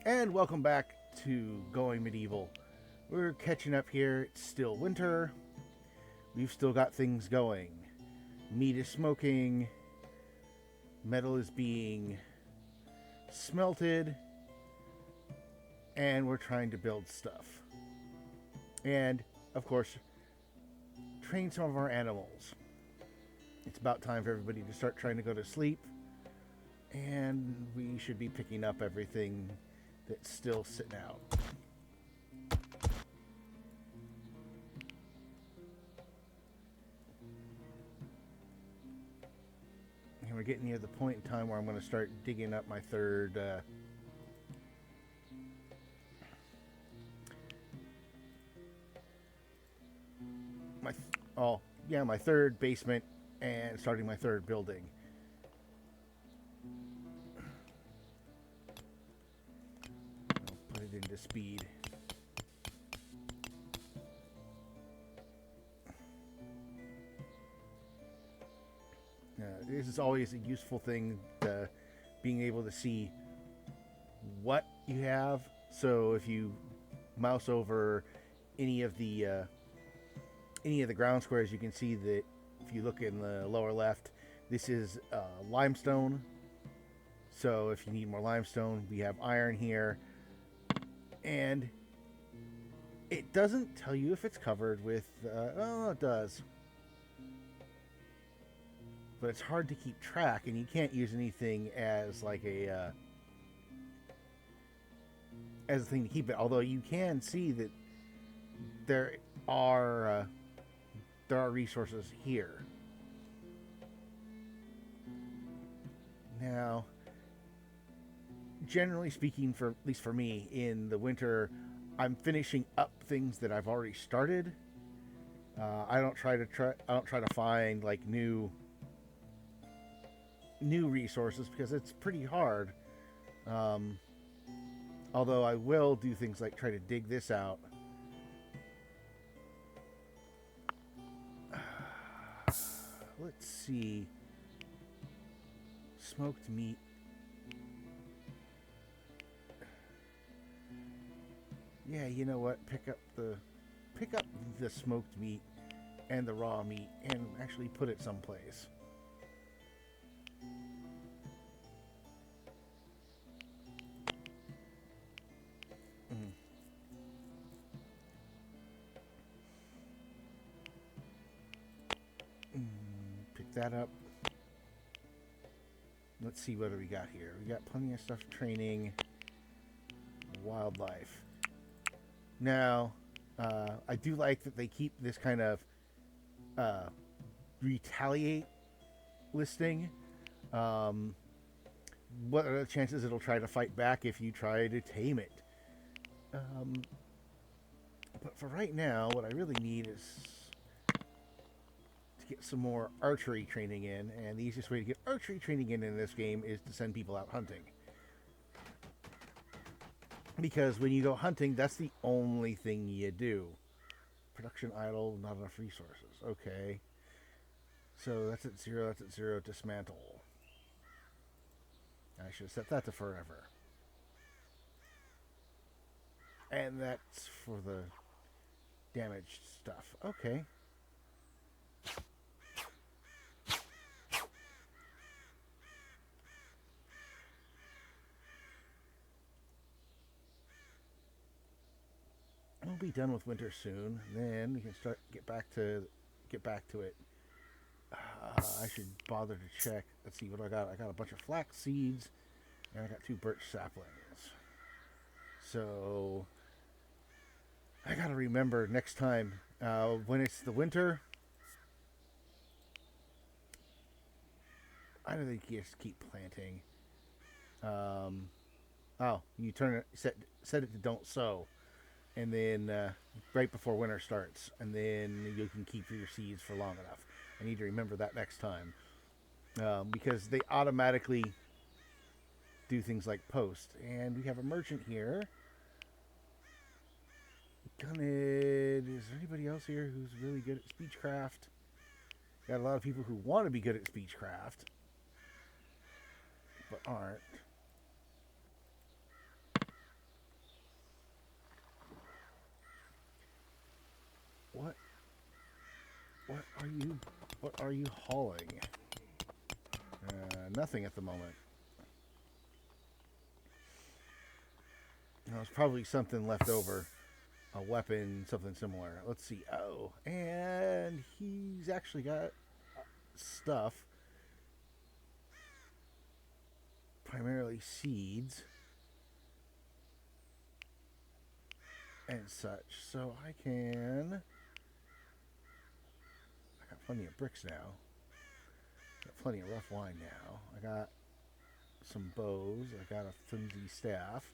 And welcome back to Going Medieval. We're catching up here. It's still winter. We've still got things going. Meat is smoking. Metal is being smelted. And we're trying to build stuff. And, of course, train some of our animals. It's about time for everybody to start trying to go to sleep. And we should be picking up everything that's still sitting out. And we're getting near the point in time where I'm going to start digging up my third my third basement and starting my third building. I'll put it into speed. This is always a useful thing, being able to see what you have. So if you mouse over any of the ground squares, you can see that if you look in the lower left, this is limestone. So if you need more limestone, we have iron here. And it doesn't tell you if it's covered with, oh, it does. But it's hard to keep track, and you can't use anything as like as a thing to keep it. Although you can see that there are resources here. Now, generally speaking, for at least for me, in the winter, I'm finishing up things that I've already started. I don't try to find like new resources because it's pretty hard. Although I will do things like try to dig this out. Let's see. Smoked meat. Yeah, you know what? Pick up the smoked meat and the raw meat and actually put it someplace. Pick that up. Let's see what do we got here. We got plenty of stuff training wildlife. Now, I do like that they keep this kind of retaliate listing. What are the chances it'll try to fight back if you try to tame it? But for right now, what I really need is to get some more archery training in, and the easiest way to get archery training in this game is to send people out hunting. Because when you go hunting, that's the only thing you do. Production idle, not enough resources. Okay. So that's at 0, that's at 0, dismantle. I should have set that to forever. And that's for the damaged stuff. Okay. We'll be done with winter soon. Then we can get back to it. I should bother to check. Let's see what I got. I got a bunch of flax seeds, and I got 2 birch saplings. So I gotta remember next time when it's the winter. I don't think you just keep planting. You turn it, set it to don't sow, and then right before winter starts, and then you can keep your seeds for long enough. I need to remember that next time, because they automatically do things like post. And we have a merchant here. Gunned. Is there anybody else here who's really good at speechcraft? Got a lot of people who want to be good at speechcraft, but aren't. What are you hauling? Nothing at the moment. There's probably something left over. A weapon, something similar. Let's see. Oh, and he's actually got stuff. Primarily seeds. And such. So I got plenty of bricks now. Got plenty of rough wine now. I got some bows. I got a flimsy staff.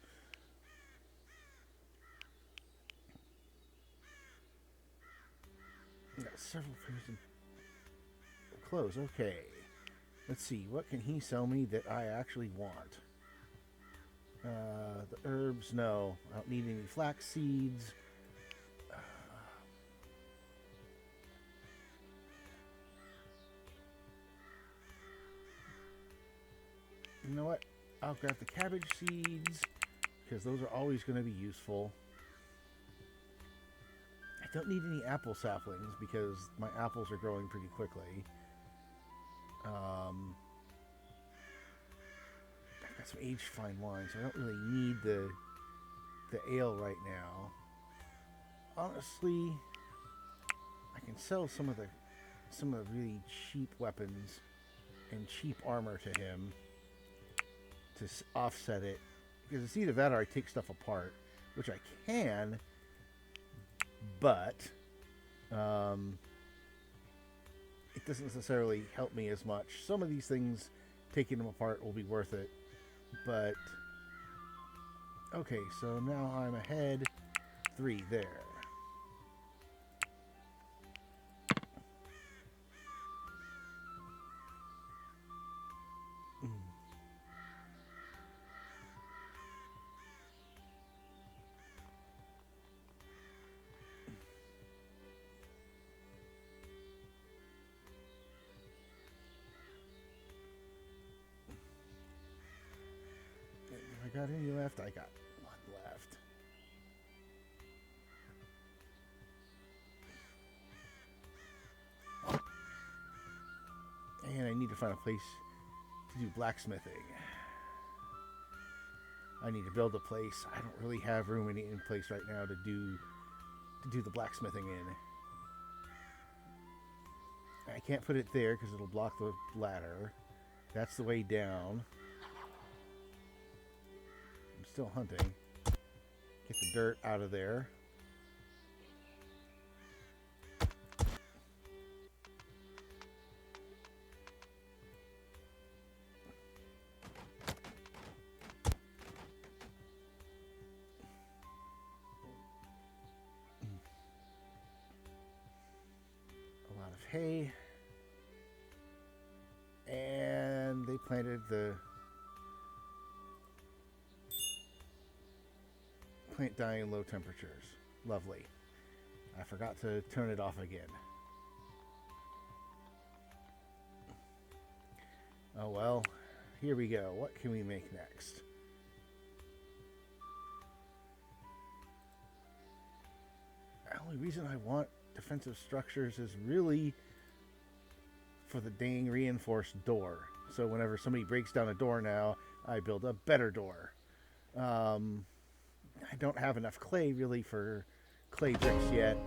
I got several pairs of clothes. Okay. Let's see. What can he sell me that I actually want? The herbs, no. I don't need any flax seeds. You know what? I'll grab the cabbage seeds because those are always going to be useful. I don't need any apple saplings because my apples are growing pretty quickly. I've got some aged fine wine, so I don't really need the ale right now. Honestly, I can sell some of the really cheap weapons and cheap armor to him to offset it, because it's either that or I take stuff apart, which I can, but it doesn't necessarily help me as much. Some of these things, taking them apart will be worth it, but okay, so now I'm ahead 3 there. I got any left? I got 1 left. And I need to find a place to do blacksmithing. I need to build a place. I don't really have room in place right now to do the blacksmithing in. I can't put it there because it'll block the ladder. That's the way down. I'm still hunting. Get the dirt out of there. A lot of hay. And they planted the plant dying in low temperatures. Lovely. I forgot to turn it off again. Oh well, here we go. What can we make next? The only reason I want defensive structures is really for the dang reinforced door. So whenever somebody breaks down a door now, I build a better door. I don't have enough clay really for clay bricks yet.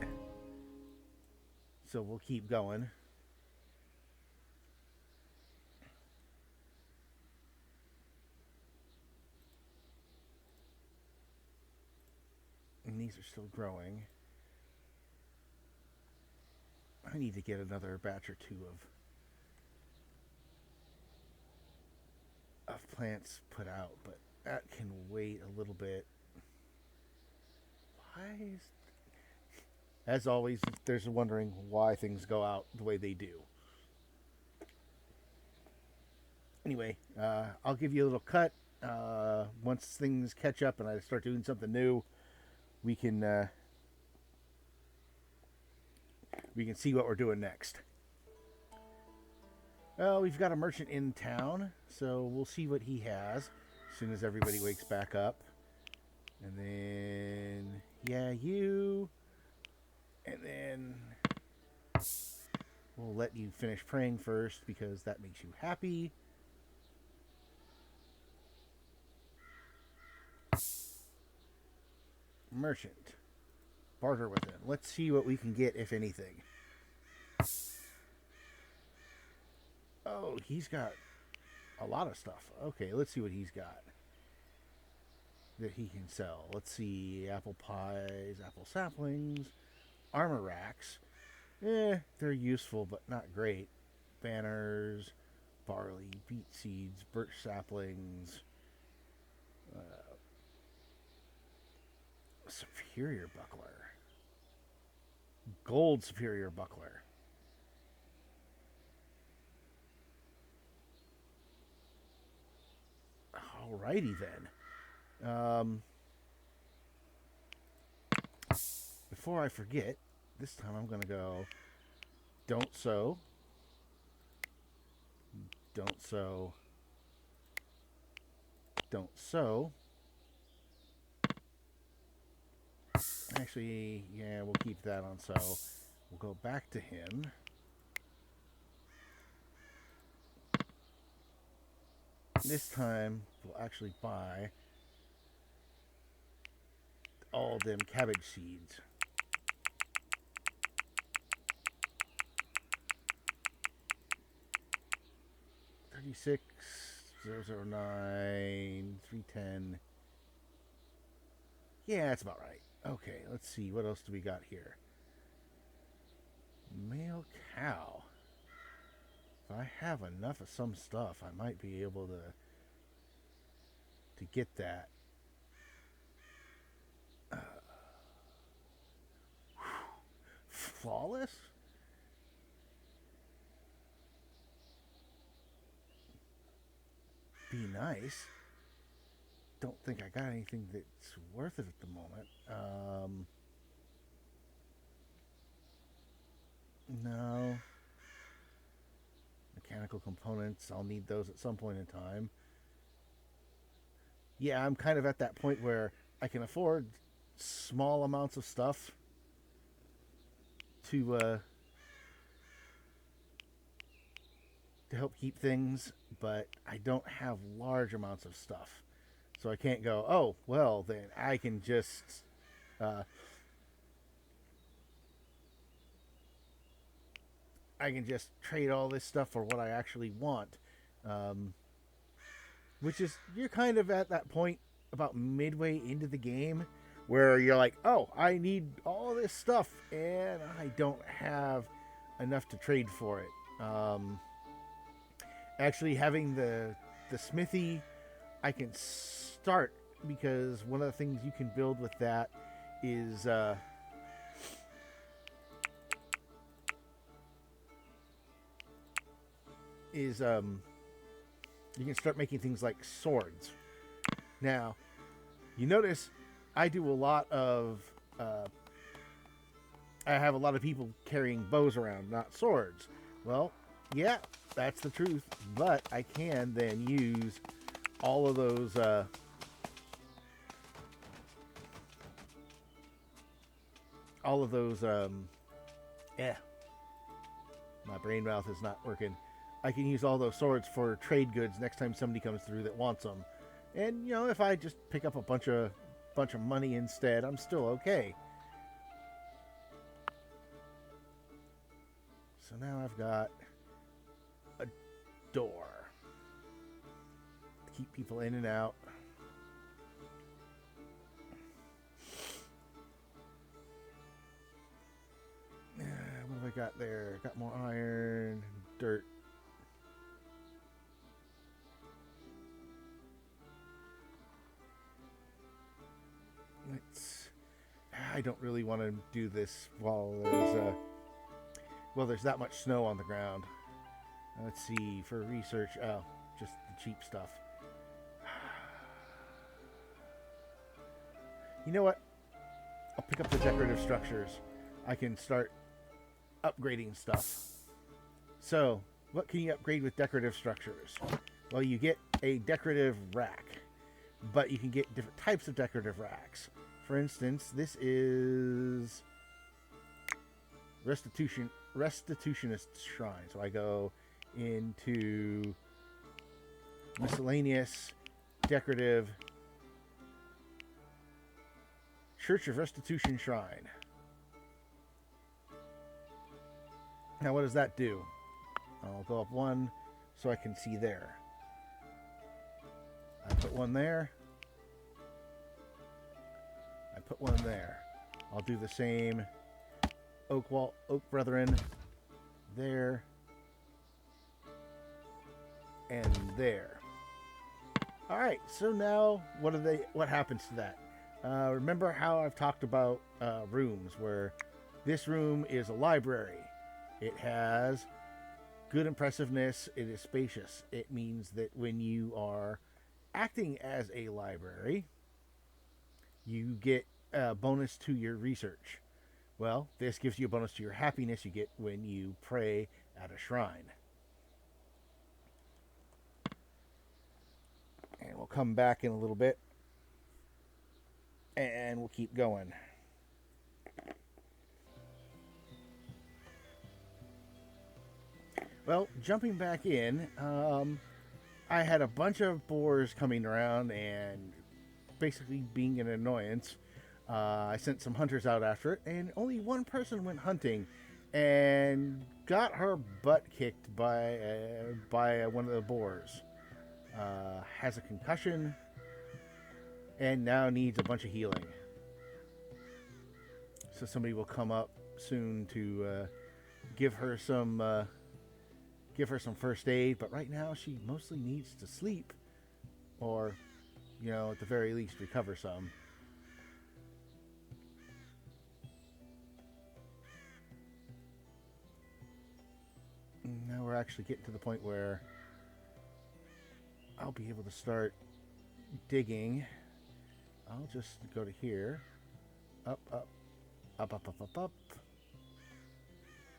So we'll keep going. And these are still growing. I need to get another batch or 2 of plants put out, but that can wait a little bit. Why is... As always, there's wondering why things go out the way they do. Anyway, I'll give you a little cut. Once things catch up and I start doing something new, we can see what we're doing next. Well, we've got a merchant in town, so we'll see what he has as soon as everybody wakes back up. And then, yeah, you. And then We'll let you finish praying first because that makes you happy. Merchant. Barter with him. Let's see what we can get, if anything. Oh, he's got a lot of stuff. Okay, let's see what he's got that he can sell. Let's see. Apple pies, apple saplings, armor racks. They're useful, but not great. Banners, barley, beet seeds, birch saplings. Superior buckler. Gold superior buckler. Alrighty then. Before I forget, this time I'm going to go don't sow, don't sow, don't sow. Actually, yeah, we'll keep that on sow. We'll go back to him. This time, we'll actually buy all them cabbage seeds. $36, 009, 310. Yeah, that's about right. Okay, let's see. What else do we got here? Male cow. If I have enough of some stuff, I might be able to get that. Flawless? Be nice. Don't think I got anything that's worth it at the moment. No. Mechanical components, I'll need those at some point in time. Yeah, I'm kind of at that point where I can afford small amounts of stuff to help keep things, but I don't have large amounts of stuff. So I can't go, oh, well, then I can just trade all this stuff for what I actually want. Which is, you're kind of at that point about midway into the game where you're like, oh, I need all this stuff and I don't have enough to trade for it. Actually, having the smithy, I can start because one of the things you can build with that is you can start making things like swords. Now, you notice I do a lot of I have a lot of people carrying bows around, not swords. Well, yeah, that's the truth, but I can then use all of those my brain mouth is not working. I can use all those swords for trade goods next time somebody comes through that wants them. And if I just pick up a bunch of money instead, I'm still okay. So now I've got a door to keep people in and out. What have I got there? Got more iron, dirt. I don't really want to do this while there's that much snow on the ground. Let's see, for research, just the cheap stuff. You know what? I'll pick up the decorative structures. I can start upgrading stuff. So, what can you upgrade with decorative structures? Well, you get a decorative rack, but you can get different types of decorative racks. For instance, this is restitution Restitutionist Shrine. So I go into miscellaneous, decorative, Church of Restitution Shrine. Now what does that do? I'll go up one so I can see there. I put one there. I put one there. I'll do the same. Oak Brethren. There. And there. Alright, so now what happens to that? Remember how I've talked about rooms, where this room is a library. It has good impressiveness. It is spacious. It means that when you are acting as a library, you get a bonus to your research. Well, this gives you a bonus to your happiness you get when you pray at a shrine. And we'll come back in a little bit, and we'll keep going. Well, jumping back in, I had a bunch of boars coming around and basically being an annoyance. I sent some hunters out after it, and only one person went hunting and got her butt kicked by one of the boars. Has a concussion and now needs a bunch of healing. So somebody will come up soon to give her some first aid, but right now she mostly needs to sleep, or, at the very least recover some. Now we're actually getting to the point where I'll be able to start digging. I'll just go to here. Up.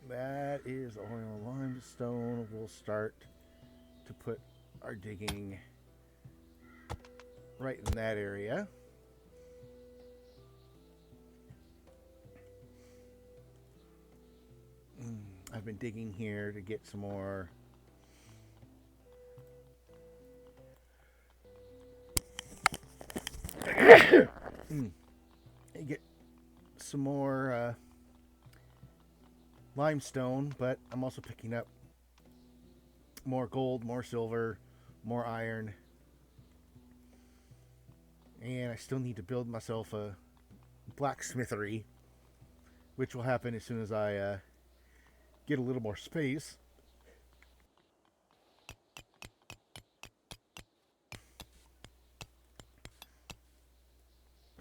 That is oil limestone. We'll start to put our digging right in that area. I've been digging here to get some more get some more limestone, but I'm also picking up more gold, more silver, more iron, and I still need to build myself a blacksmithery, which will happen as soon as I get a little more space.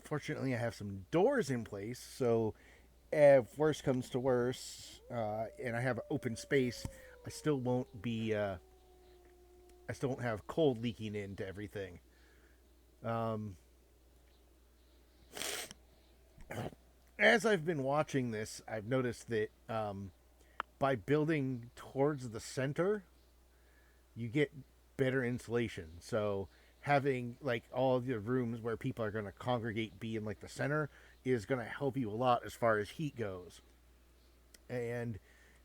Fortunately, I have some doors in place, so if worse comes to worse, and I have open space, I still won't have cold leaking into everything. As I've been watching this, I've noticed that by building towards the center, you get better insulation. So having like all of the rooms where people are going to congregate be in like the center is going to help you a lot as far as heat goes. And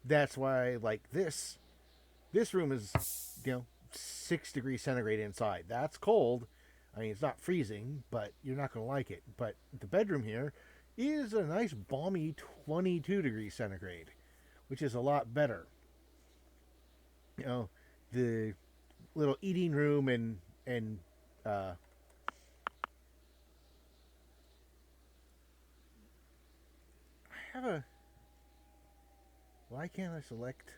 that's why like this room is 6 degrees centigrade inside. That's cold. I mean, it's not freezing, but you're not going to like it. But the bedroom here is a nice balmy 22 degrees centigrade, which is a lot better. The little eating room and I have a... Why can't I select...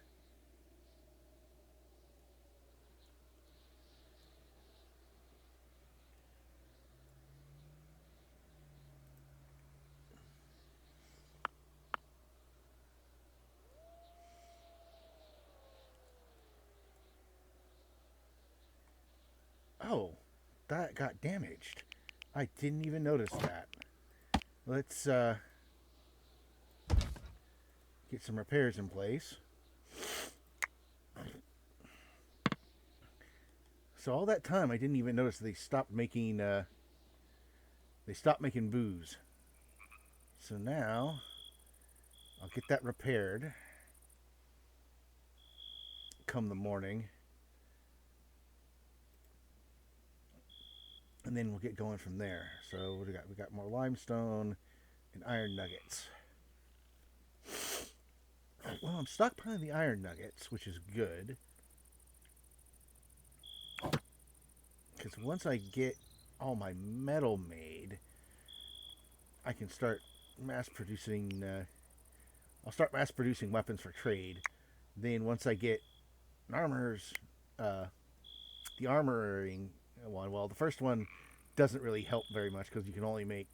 Oh, that got damaged. I didn't even notice that. Let's get some repairs in place. So all that time I didn't even notice they stopped making booze. So now I'll get that repaired. come the morning. And then we'll get going from there. So what do we got? We got more limestone and iron nuggets. Well, I'm stockpiling the iron nuggets, which is good. Because once I get all my metal made, I can start mass producing. I'll start mass producing weapons for trade. Then once I get armors, the armoring one. Well, the first one doesn't really help very much because you can only make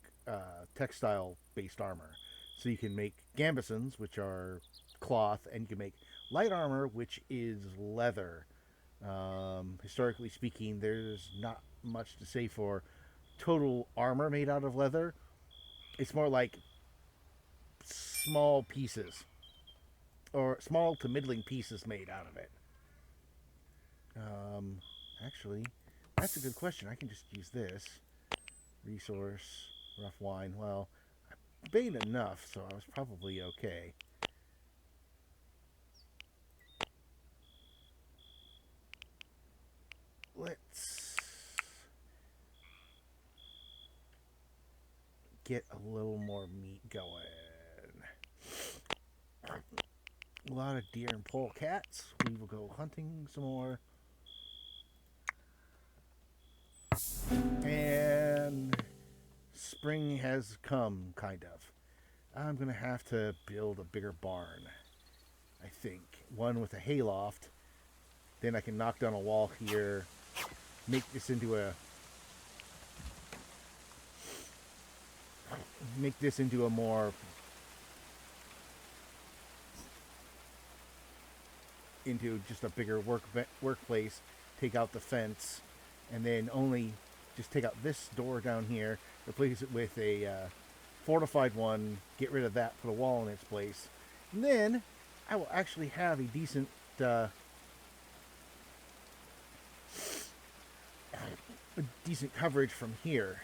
textile-based armor. So you can make gambesons, which are cloth, and you can make light armor, which is leather. Historically speaking, there's not much to say for total armor made out of leather. It's more like small pieces, or small to middling pieces made out of it. Actually, that's a good question. I can just use this. Resource, rough wine. Well, I made enough, so I was probably okay. Let's get a little more meat going. A lot of deer and polecats. We will go hunting some more. And spring has come, kind of. I'm going to have to build a bigger barn, I think. One with a hayloft. Then I can knock down a wall here, make this into a more into just a bigger workplace, take out the fence, and then only just take out this door down here, replace it with a fortified one, get rid of that, put a wall in its place, and then I will actually have a decent coverage from here.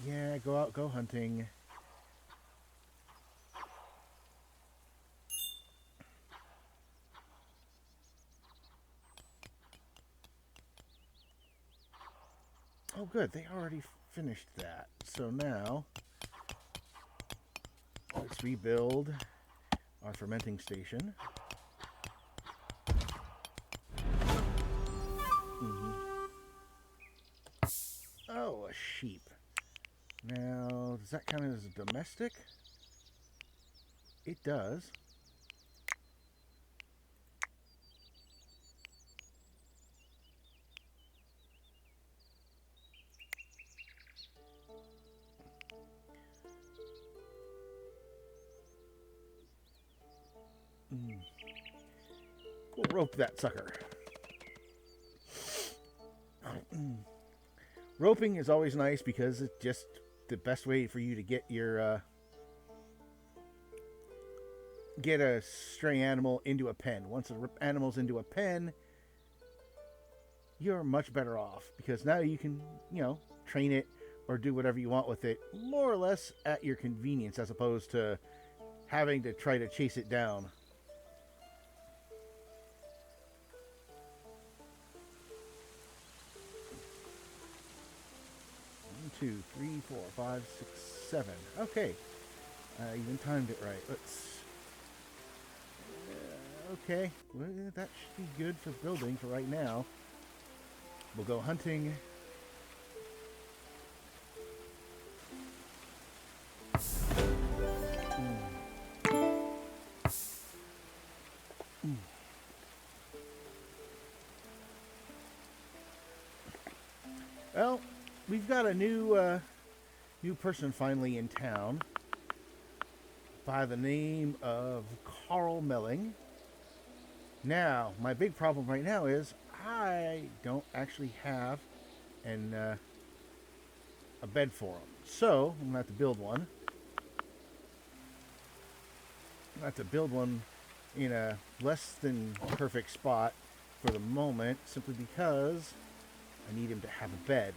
Yeah, go out, go hunting. Oh, good. They already finished that. So now, let's rebuild our fermenting station. Oh, a sheep. Now, does that count as a domestic? It does. We'll rope that sucker. Roping is always nice because it's just the best way for you to get your get a stray animal into a pen. Once an animal's into a pen, you're much better off because now you can, train it or do whatever you want with it more or less at your convenience as opposed to having to try to chase it down. 2, 3, 4, 5, 6, 7. Okay. Even timed it right. Let's... okay. Well, that should be good for building for right now. We'll go hunting. Well, we've got a new person finally in town by the name of Carl Melling. Now, my big problem right now is I don't actually have a bed for him. So, I'm going to have to build one. I'm going to have to build one in a less than perfect spot for the moment, simply because I need him to have a bed.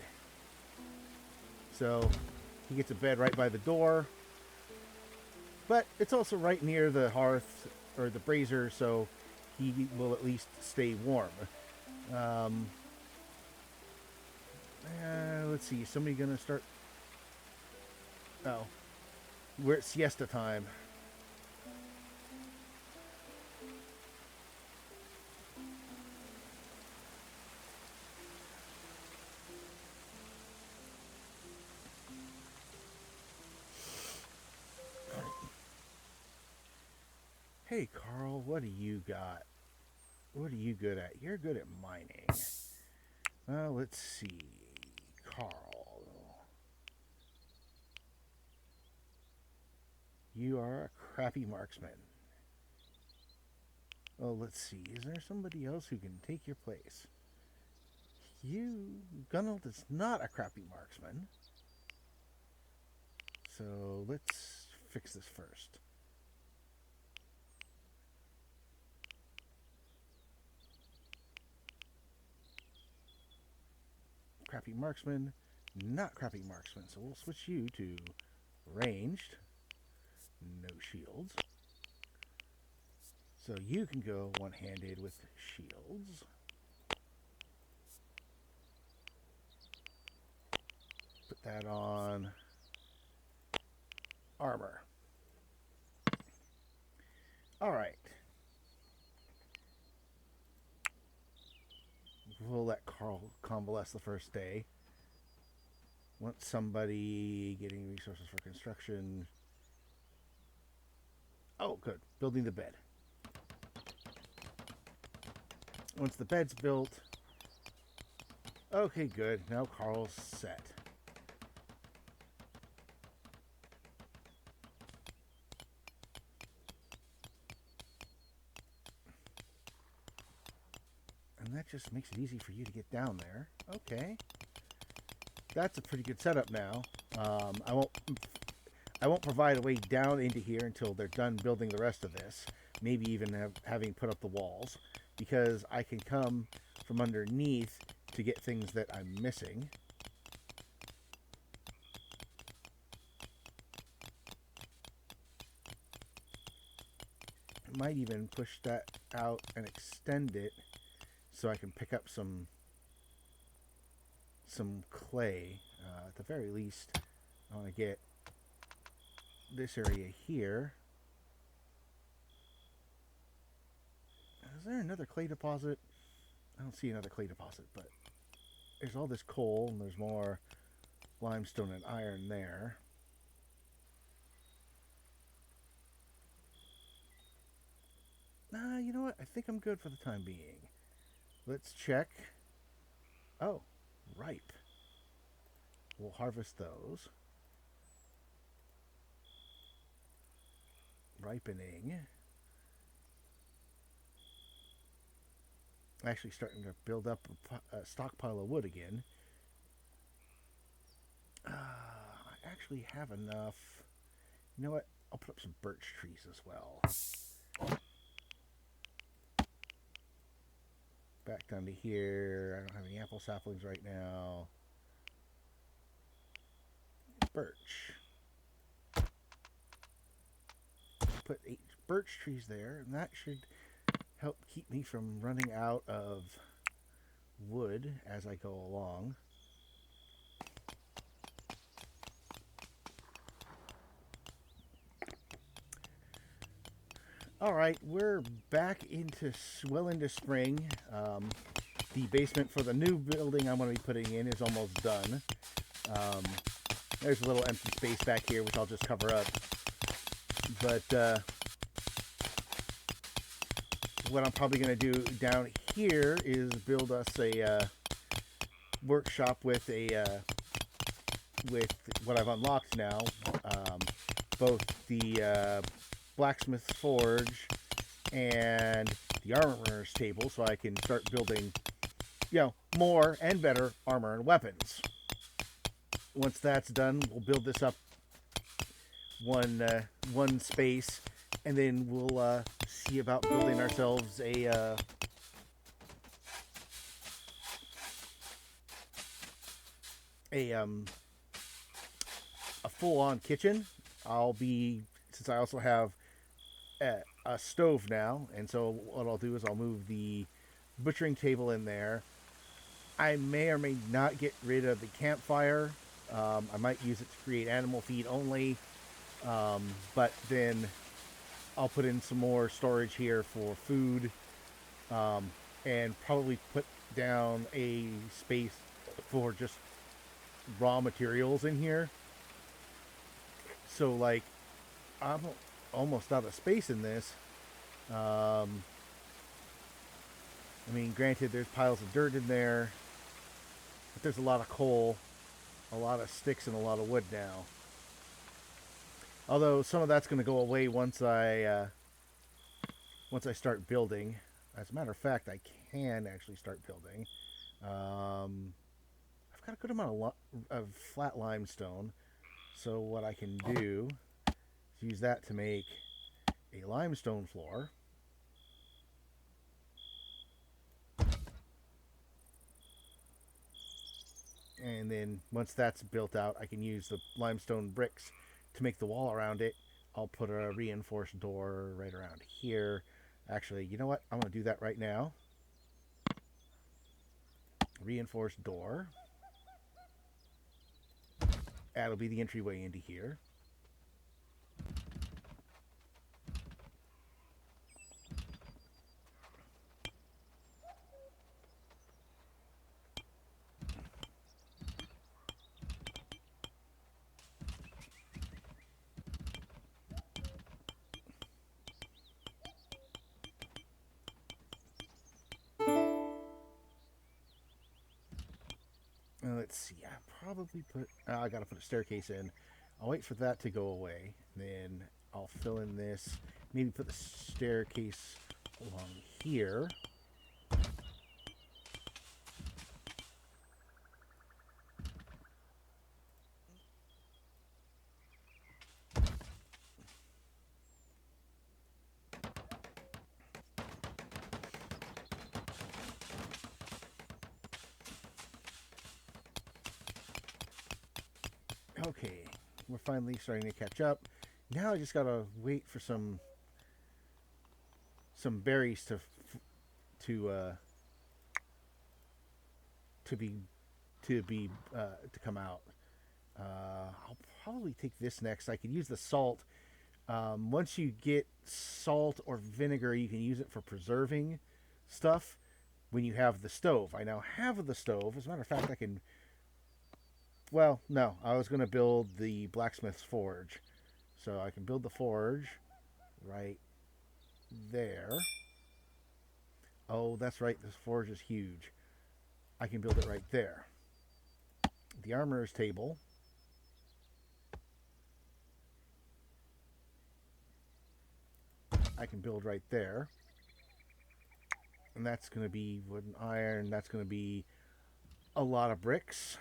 So he gets a bed right by the door, but it's also right near the hearth or the brazier, so he will at least stay warm. Um, let's see, is somebody gonna start? Oh, we're at siesta time. Hey, Carl, what do you got? What are you good at? You're good at mining. Well, let's see. Carl. You are a crappy marksman. Oh, let's see. Is there somebody else who can take your place? Gunnald is not a crappy marksman. So let's fix this first. Crappy marksman, not crappy marksman. So we'll switch you to ranged, no shields. So you can go one-handed with shields. Put that on armor. All right. We'll let Carl convalesce the first day. Want somebody getting resources for construction. Oh, good. Building the bed. Once the bed's built. Okay, good. Now Carl's set. And that just makes it easy for you to get down there. Okay. That's a pretty good setup now. I won't provide a way down into here until they're done building the rest of this. Maybe even having put up the walls, because I can come from underneath to get things that I'm missing. I might even push that out and extend it so I can pick up some clay. At the very least, I want to get this area here. Is there another clay deposit? I don't see another clay deposit, but there's all this coal and there's more limestone and iron there. You know what? I think I'm good for the time being. Let's check. Oh, ripe. We'll harvest those. Ripening. Actually starting to build up a stockpile of wood again. I actually have enough. You know what? I'll put up some birch trees as well. Back down to here. I don't have any apple saplings right now. Birch. Put 8 birch trees there, and that should help keep me from running out of wood as I go along. All right, we're back into spring. The basement for the new building I'm going to be putting in is almost done. There's a little empty space back here, which I'll just cover up. But what I'm probably going to do down here is build us a workshop with with what I've unlocked now, both the blacksmith's forge and the armorer's table, so I can start building, more and better armor and weapons. Once that's done, we'll build this up one space, and then we'll see about building ourselves a full-on kitchen. Since I also have a stove now, and so what I'll do is I'll move the butchering table in there. I may or may not get rid of the campfire. I might use it to create animal feed only, but then I'll put in some more storage here for food, and probably put down a space for just raw materials in here. So like, I'm almost out of space in this. I mean, granted, there's piles of dirt in there, but there's a lot of coal, a lot of sticks, and a lot of wood now. Although some of that's going to go away once I start building. As a matter of fact, I can actually start building. I've got a good amount of flat limestone, so what I can do is use that to make a limestone floor. And then once that's built out, I can use the limestone bricks to make the wall around it. I'll put a reinforced door right around here. Actually, you know what? I'm going to do that right now. Reinforced door. That'll be the entryway into here. Let's see. I probably put. I gotta put a staircase in. I'll wait for that to go away. Then I'll fill in this. Maybe put the staircase along here. Okay, we're finally starting to catch up. Now I just gotta wait for some berries to come out. I'll probably take this next. I could use the salt. Once you get salt or vinegar, you can use it for preserving stuff. When you have the stove, I now have the stove. As a matter of fact, I can. Well, no, I was going to build the blacksmith's forge. So I can build the forge right there. Oh, that's right, this forge is huge. I can build it right there. The armorer's table. I can build right there. And that's going to be wood and iron. That's going to be a lot of bricks.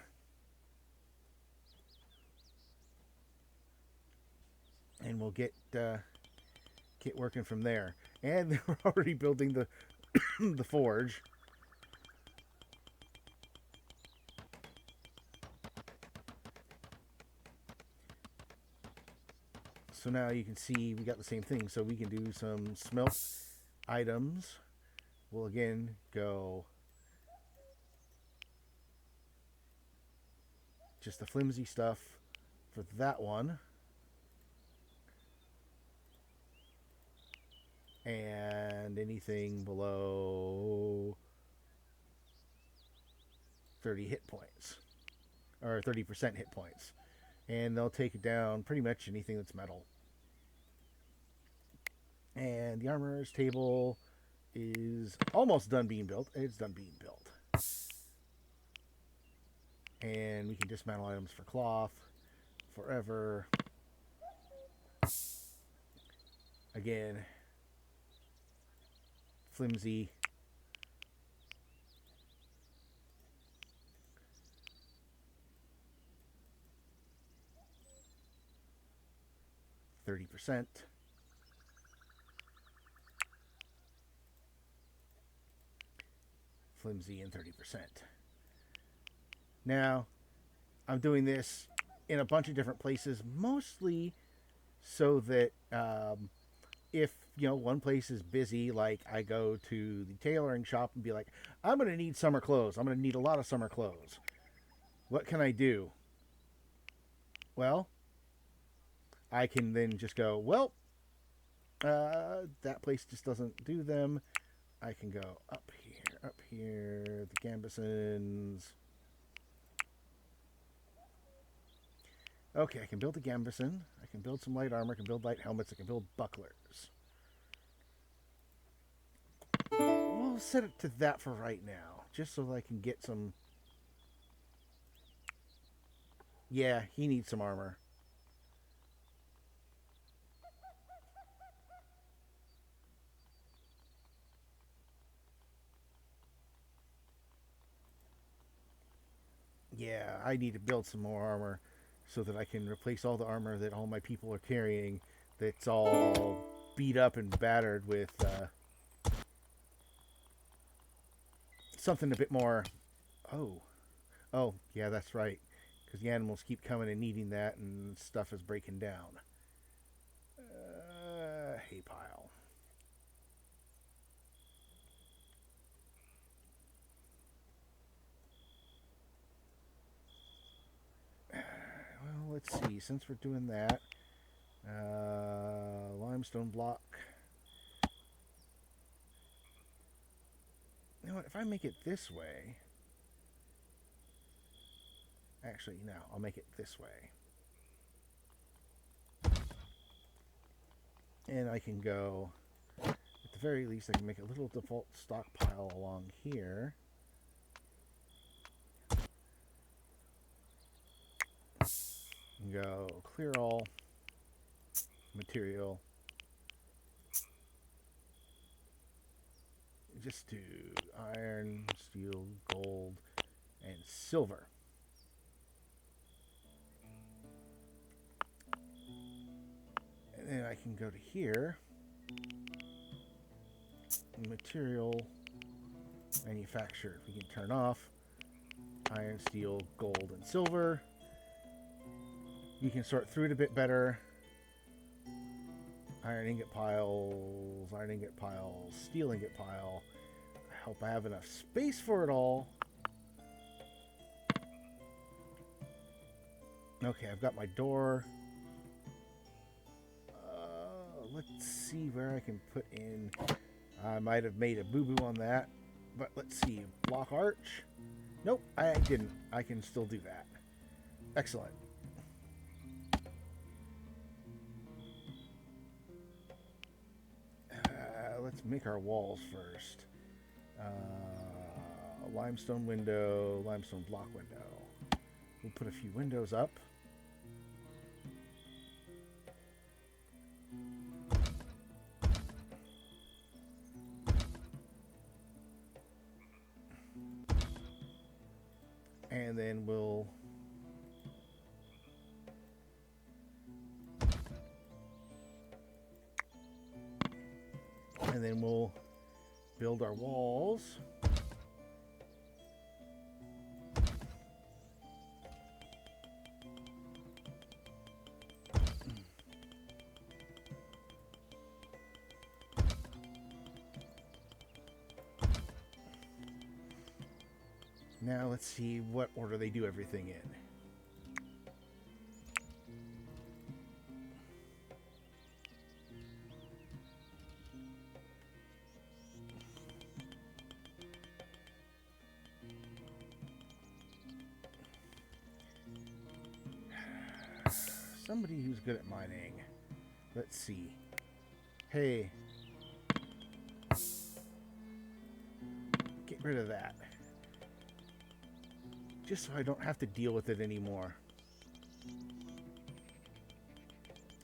And we'll get working from there. And we're already building the the forge. So now you can see we got the same thing. So we can do some smelt items. We'll again go just the flimsy stuff for that one. And anything below 30 hit points. Or 30% hit points. And they'll take down pretty much anything that's metal. And the armorer's table is almost done being built. It's done being built. And we can dismantle items for cloth forever. Again, flimsy. %. Flimsy and 30%. Now, I'm doing this in a bunch of different places, mostly so that if one place is busy, like I go to the tailoring shop and be like, I'm going to need summer clothes. I'm going to need a lot of summer clothes. What can I do? Well, I can then just go, well, that place just doesn't do them. I can go up here, the Gambesons. Okay, I can build a Gambeson. I can build some light armor. I can build light helmets. I can build bucklers. We'll set it to that for right now, just so that I can get some. Yeah, he needs some armor. Yeah, I need to build some more armor so that I can replace all the armor that all my people are carrying that's all beat up and battered with something a bit more. Oh, oh, yeah, that's right. Because the animals keep coming and needing that, and stuff is breaking down. Hay pile. Well, let's see. Since we're doing that, limestone block. You know what? If I make it this way. Actually, no, I'll make it this way. And I can go, at the very least, I can make a little default stockpile along here. And go clear all material. Just do iron, steel, gold, and silver. And then I can go to here. Material manufactured. We can turn off iron, steel, gold, and silver. You can sort through it a bit better. Iron ingot piles, steel ingot pile. I hope I have enough space for it all. Okay, I've got my door. Let's see where I can put in. I might have made a boo-boo on that, but let's see. Block arch. Nope, I didn't. I can still do that. Excellent. Let's make our walls first. Limestone window, limestone block window. We'll put a few windows up. And then we'll build our walls. Now let's see what order they do everything in. Somebody who's good at mining. Let's see. Hey. Get rid of that. Just so I don't have to deal with it anymore.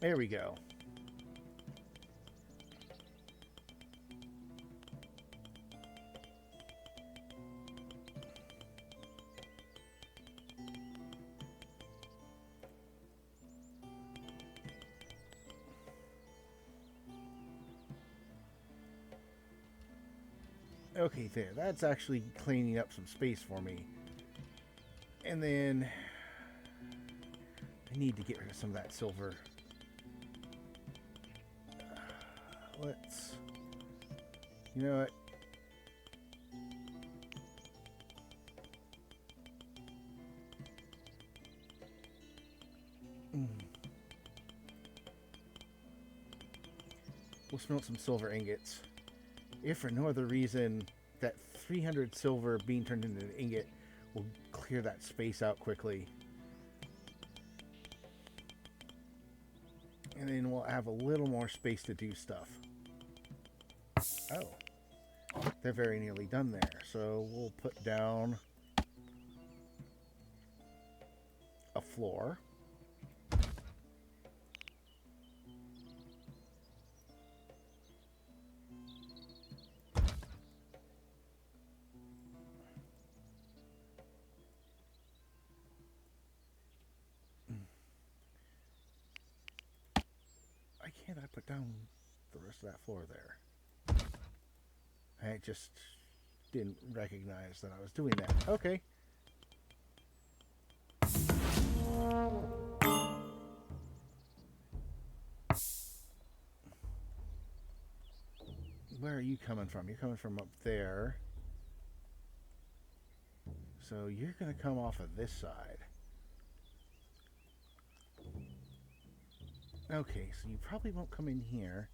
There we go. Okay, there. That's actually cleaning up some space for me. And then need to get rid of some of that silver. Let's... You know what? We'll smelt some silver ingots. If for no other reason, that 300 silver being turned into an ingot will clear that space out quickly. And then we'll have a little more space to do stuff. Oh, they're very nearly done there. So we'll put down a floor. Why can't I put down the rest of that floor there? I just didn't recognize that I was doing that. Okay. Where are you coming from? You're coming from up there. So you're going to come off of this side. Okay, so you probably won't come in here.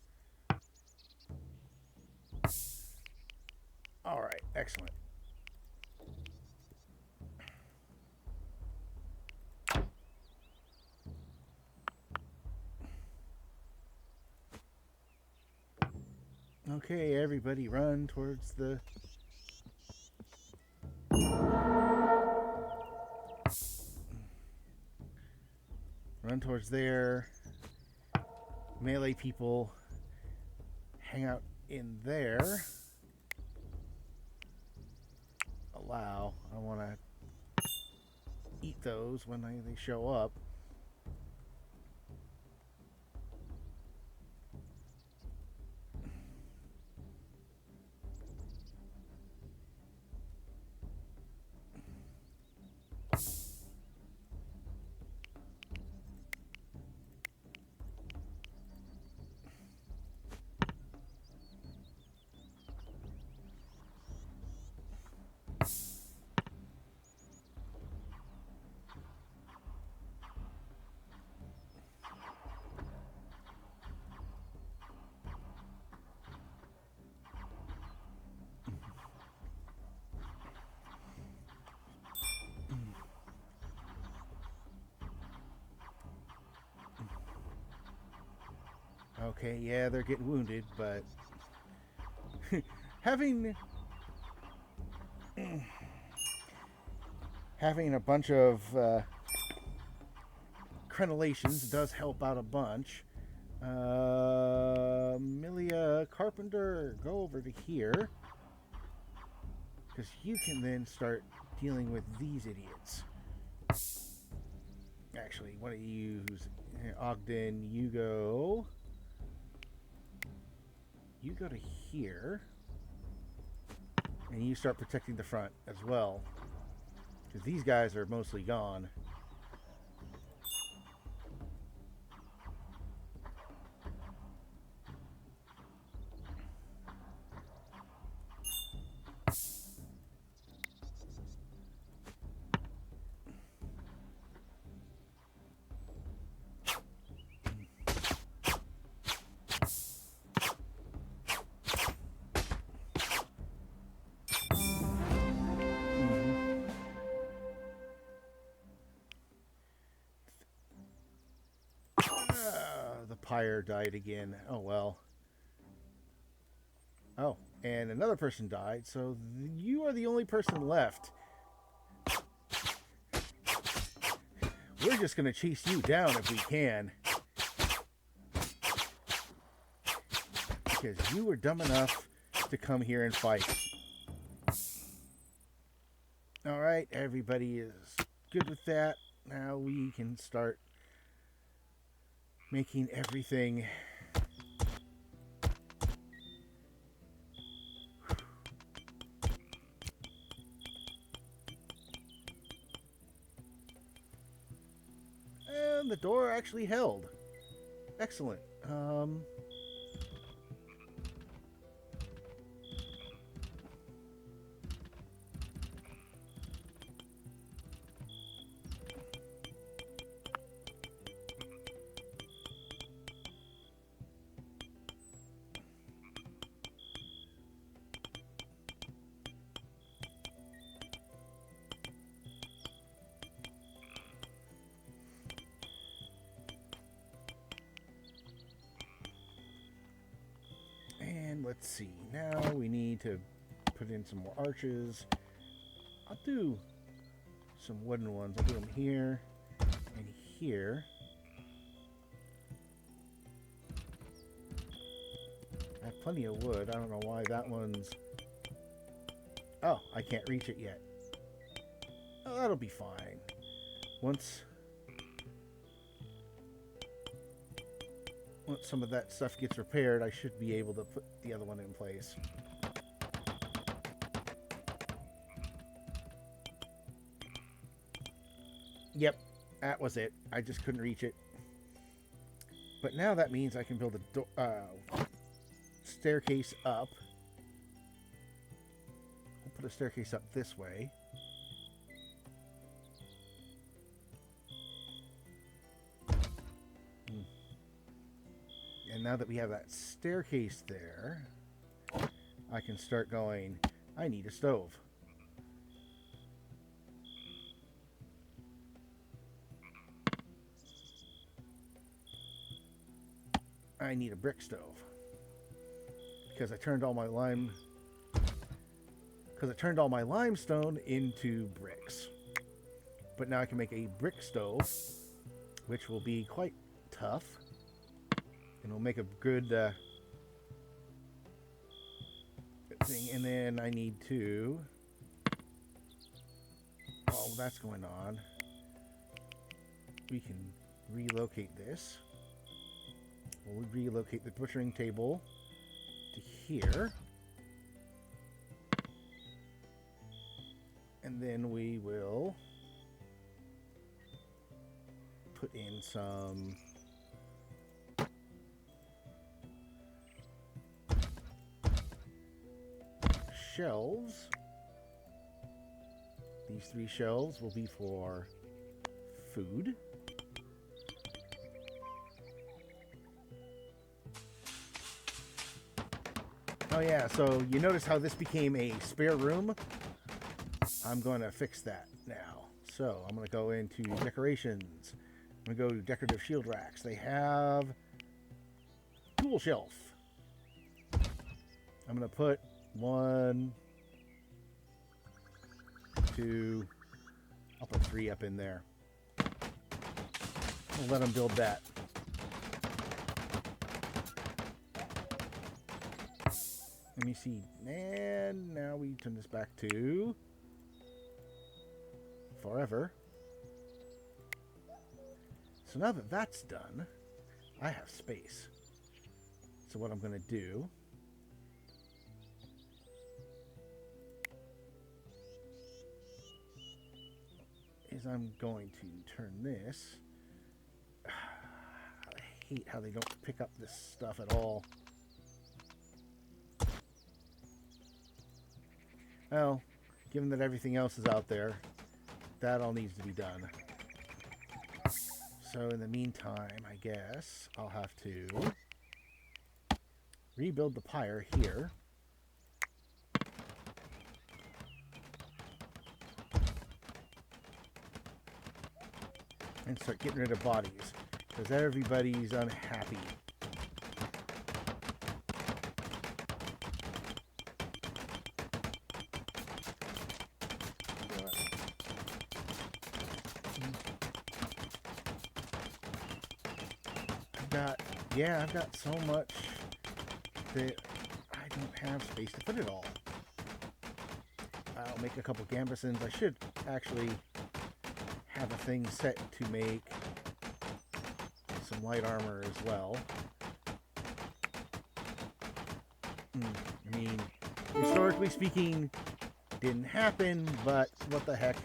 Alright, excellent. Okay, everybody run towards the... Run towards there. Melee people hang out in there. Allow. I want to eat those when they show up. Okay, yeah, they're getting wounded, but having a bunch of crenellations does help out a bunch. Milia Carpenter, go over to here, because you can then start dealing with these idiots. Actually, what do you use? Ogden, you go to here, and you start protecting the front as well, because these guys are mostly gone. The pyre died again. Oh well. Oh, and another person died, so you are the only person left. We're just going to chase you down if we can. Because you were dumb enough to come here and fight. Alright, everybody is good with that. Now we can start making everything And the door actually held. Excellent. Let's see. Now we need to put in some more arches. I'll do some wooden ones. I'll do them here and here. I have plenty of wood. I don't know why that one's... Oh, I can't reach it yet. Oh, that'll be fine. Once some of that stuff gets repaired, I should be able to put the other one in place. Yep, that was it. I just couldn't reach it. But now that means I can build a staircase up. I'll put a staircase up this way. And now that we have that staircase there, I can start going, I need a stove. I need a brick stove. Because I turned all my limestone into bricks. But now I can make a brick stove, which will be quite tough. And we'll make a good thing. And then I need to... While that's going on, we can relocate this. We'll relocate the butchering table to here. And then we will put in some... shelves. These 3 shelves will be for food. Oh yeah, so you notice how this became a spare room? I'm going to fix that now. So I'm going to go into decorations. I'm going to go to decorative shield racks. They have tool shelf. I'm going to put 1, 2, I'll put 3 up in there. I'll let them build that. Let me see. And now we turn this back to forever. So now that that's done, I have space. So what I'm going to do is I'm going to turn this. I hate how they don't pick up this stuff at all. Well, given that everything else is out there, that all needs to be done. So in the meantime, I guess I'll have to rebuild the pyre here. And start getting rid of bodies, because everybody's unhappy. I've got so much that I don't have space to put it all. I'll make a couple gambesons. I should actually have a thing set to make some light armor as well. I mean, historically speaking, didn't happen, but what the heck.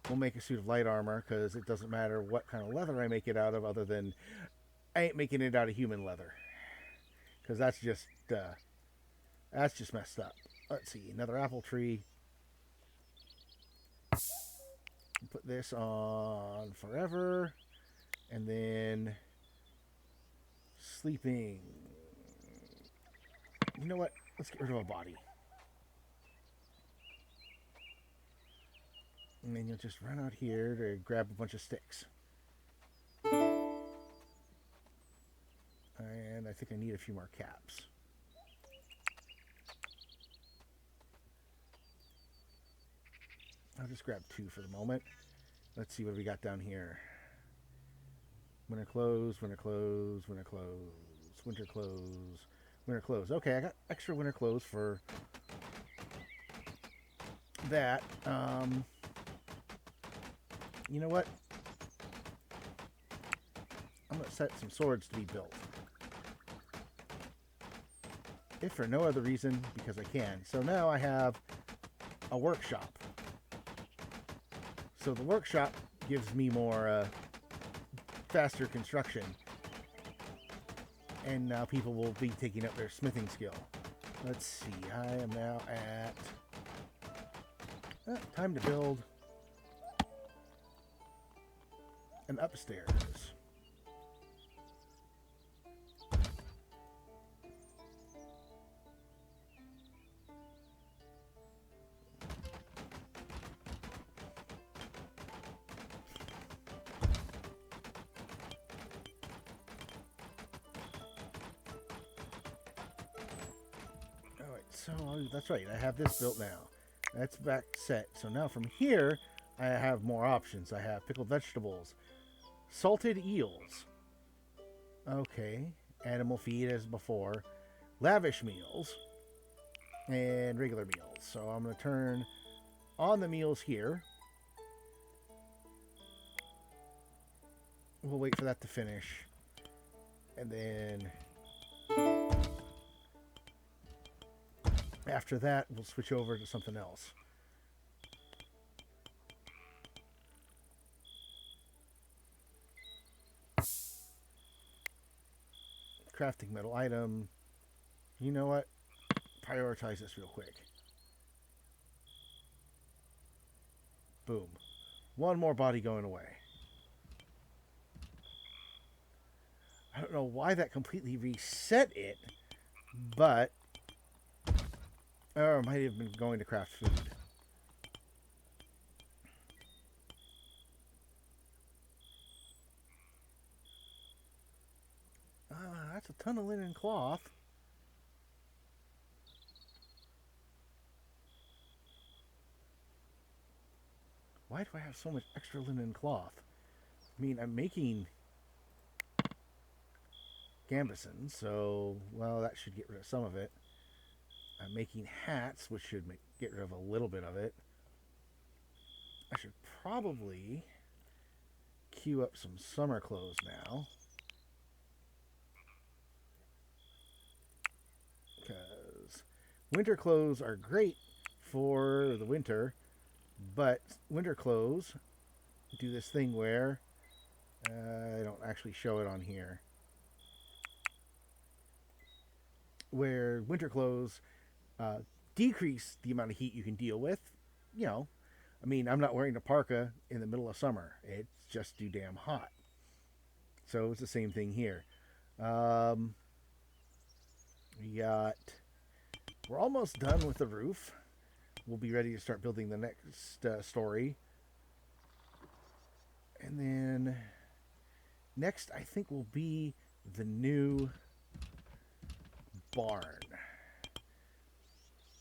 we'll make a suit of light armor because it doesn't matter what kind of leather I make it out of, other than I ain't making it out of human leather because that's just messed up. Let's see, another apple tree. Put this on forever, and then sleeping. You know what? Let's get rid of a body. And then you'll just run out here to grab a bunch of sticks. And I think I need a few more caps. I'll just grab 2 for the moment. Let's see what we got down here. Winter clothes, winter clothes, winter clothes, winter clothes, winter clothes. Okay, I got extra winter clothes for that. You know what? I'm going to set some swords to be built. If for no other reason, because I can. So now I have a workshop. So the workshop gives me more faster construction. And now people will be taking up their smithing skill. Let's see, I am now at... time to build an upstairs. So that's right, I have this built now. That's back set. So now from here, I have more options. I have pickled vegetables, salted eels. Okay, animal feed as before, lavish meals, and regular meals. So I'm going to turn on the meals here. We'll wait for that to finish. And then after that, we'll switch over to something else. Crafting metal item. You know what? Prioritize this real quick. Boom. One more body going away. I don't know why that completely reset it, but... or I might have been going to craft food. That's a ton of linen cloth. Why do I have so much extra linen cloth? I mean, I'm making gambesons, so, well, that should get rid of some of it. I'm making hats, which should get rid of a little bit of it. I should probably queue up some summer clothes now. Because winter clothes are great for the winter, but winter clothes do this thing where I don't actually show it on here. Where winter clothes decrease the amount of heat you can deal with. You know, I mean, I'm not wearing a parka in the middle of summer. It's just too damn hot. So it's the same thing here. We're almost done with the roof. We'll be ready to start building the next story. And then next, I think, will be the new barn.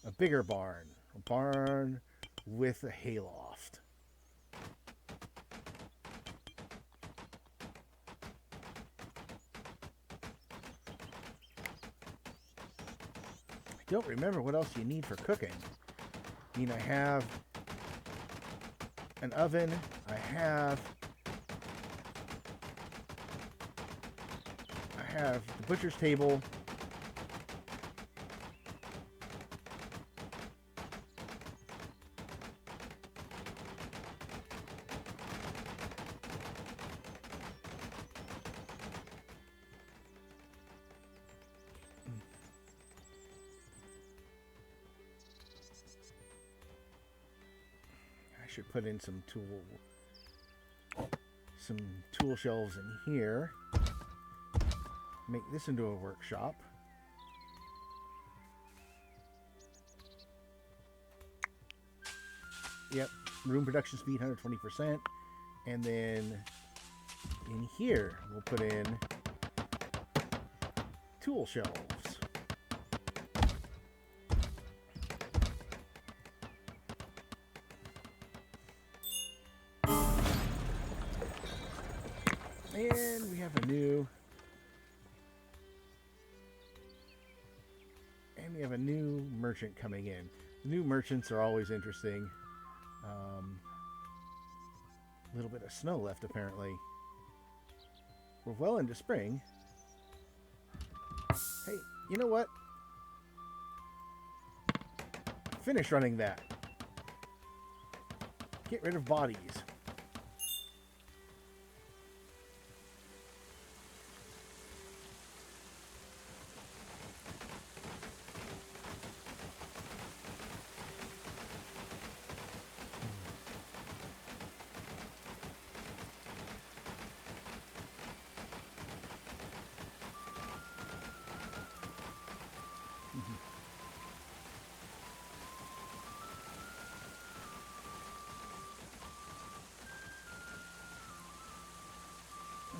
A bigger barn. A barn with a hayloft. I don't remember what else you need for cooking. I mean, I have an oven. I have the butcher's table. should put in some tool shelves in here. Make this into a workshop. Yep, room production speed 120%. And then in here, we'll put in tool shelves. And we have a new... And we have a new merchant coming in. New merchants are always interesting. A little bit of snow left, apparently. We're well into spring. Hey, you know what? Finish running that. Get rid of bodies.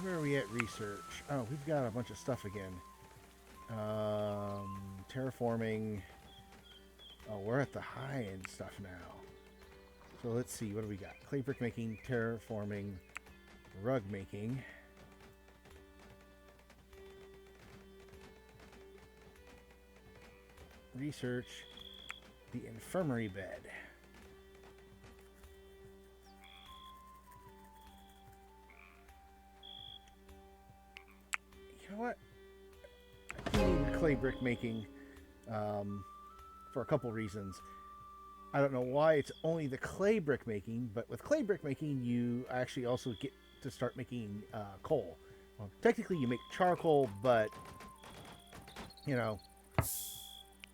Where are we at research? Oh, we've got a bunch of stuff again. Terraforming. Oh, we're at the high-end stuff now. So let's see, what do we got? Clay brick making, terraforming, rug making. Research the infirmary bed. You know what? I need clay brick making for a couple reasons. I don't know why it's only the clay brick making, but with clay brick making, you actually also get to start making coal. Well, technically, you make charcoal, but you know,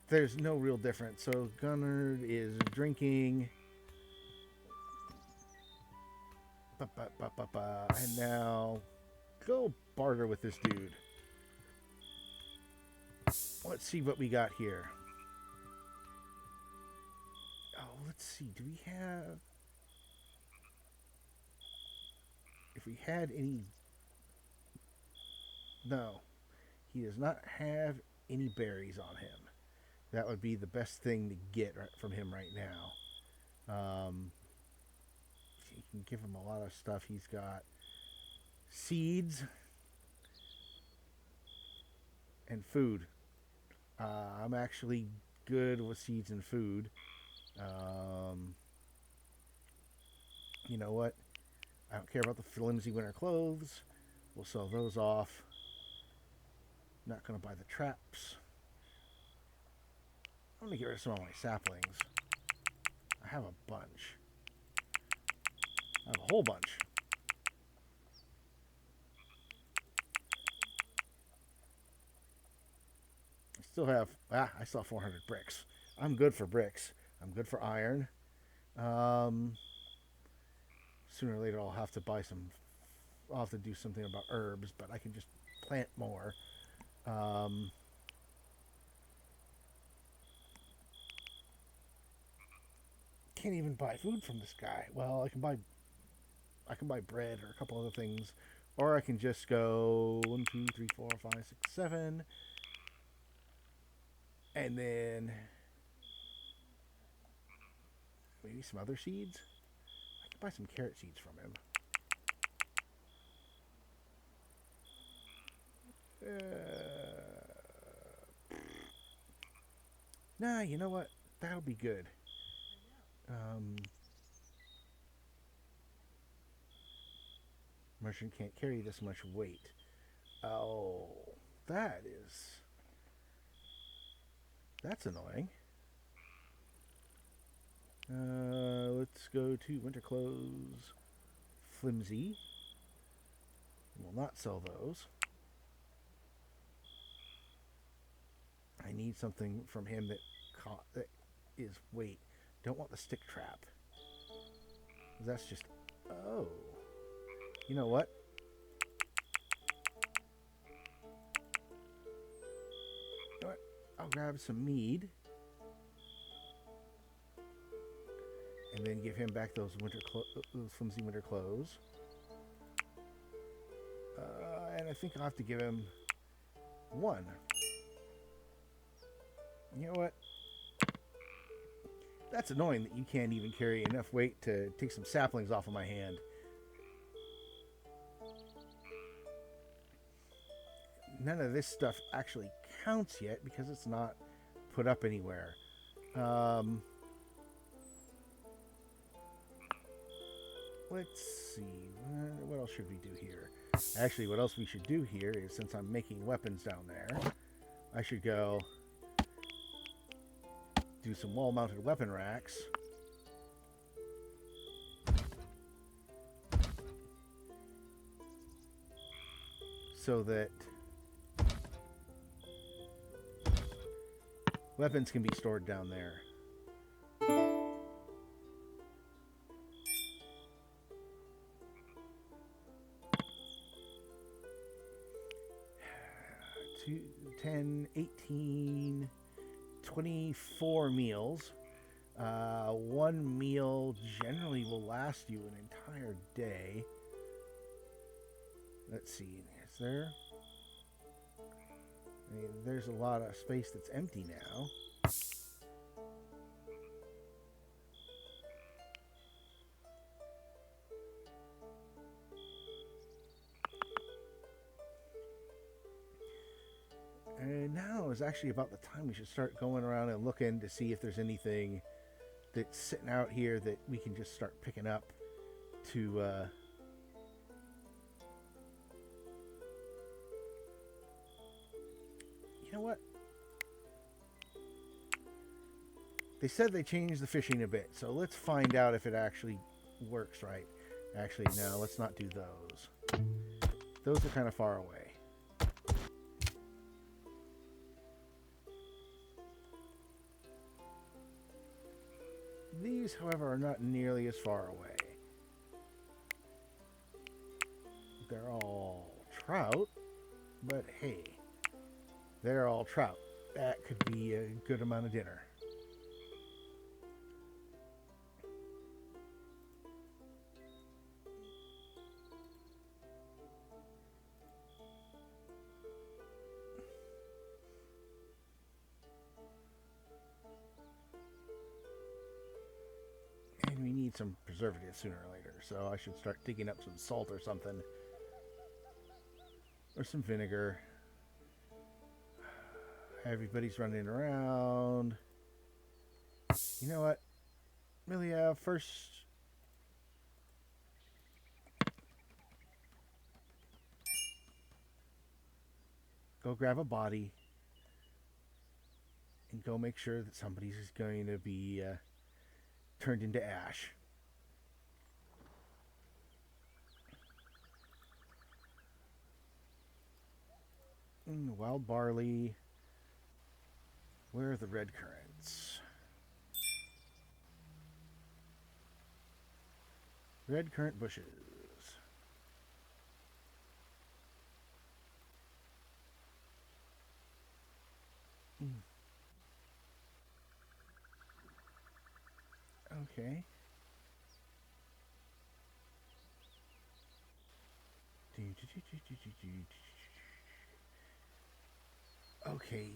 there's no real difference. So Gunnard is drinking. And now go barter with this dude. Let's see what we got here. Oh, let's see. Do we have... If we had any... No. He does not have any berries on him. That would be the best thing to get from him right now. You can give him a lot of stuff. He's got seeds and food. I'm actually good with seeds and food. You know what? I don't care about the flimsy winter clothes. We'll sell those off. Not going to buy the traps. I'm going to get rid of some of my saplings. I have a bunch. I have a whole bunch. I still have 400 bricks. I'm good for bricks. I'm good for iron. Sooner or later I'll have to buy some, I'll have to do something about herbs, but I can just plant more. Can't even buy food from this guy. Well, I can buy bread or a couple other things, or I can just go 1, 2, 3, 4, 5, 6, 7, and then maybe some other seeds. I can buy some carrot seeds from him. Nah, you know what? That'll be good. Merchant can't carry this much weight. Oh, that's annoying. Let's go to winter clothes. Flimsy. We'll not sell those. I need something from him that is weight. Don't want the stick trap. That's just... Oh. You know what? You know what? I'll grab some mead. And then give him back those those flimsy winter clothes. And I think I'll have to give him one. You know what? That's annoying that you can't even carry enough weight to take some saplings off of my hand. None of this stuff actually counts yet because it's not put up anywhere. Let's see. What else should we do here? Actually, what else we should do here is, since I'm making weapons down there, I should go do some wall-mounted weapon racks. So that weapons can be stored down there. 10, 18, 24 meals. One meal generally will last you an entire day. Let's see, is there? I mean, there's a lot of space that's empty now. And now is actually about the time we should start going around and looking to see if there's anything that's sitting out here that we can just start picking up to you know what? They said they changed the fishing a bit, so let's find out if it actually works right. Actually, no, let's not do those. Those are kind of far away. These, however, are not nearly as far away. They're all trout, but hey, they're all trout. That could be a good amount of dinner. And we need some preservatives sooner or later, so I should start digging up some salt or something. Or some vinegar. Everybody's running around. You know what? Really, first... go grab a body. And go make sure that somebody's going to be turned into ash. Wild barley. Where are the red currants? Red currant bushes. Okay. Okay.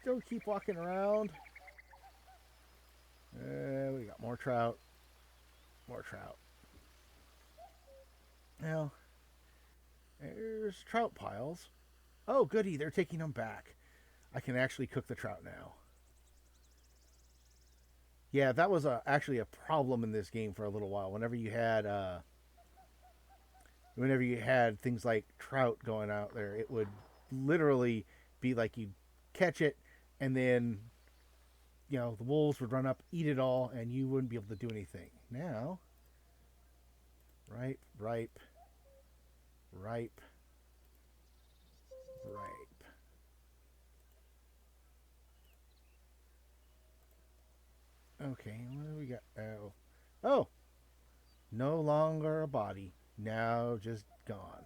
Don't keep walking around. We got more trout. More trout. Now, there's trout piles. Oh, goody. They're taking them back. I can actually cook the trout now. Yeah, that was actually a problem in this game for a little while. Whenever you had things like trout going out there, it would literally be like you'd catch it, and then the wolves would run up, eat it all, and you wouldn't be able to do anything. Now, ripe, ripe, ripe, ripe. Okay, what do we got? Oh. No longer a body, now just gone.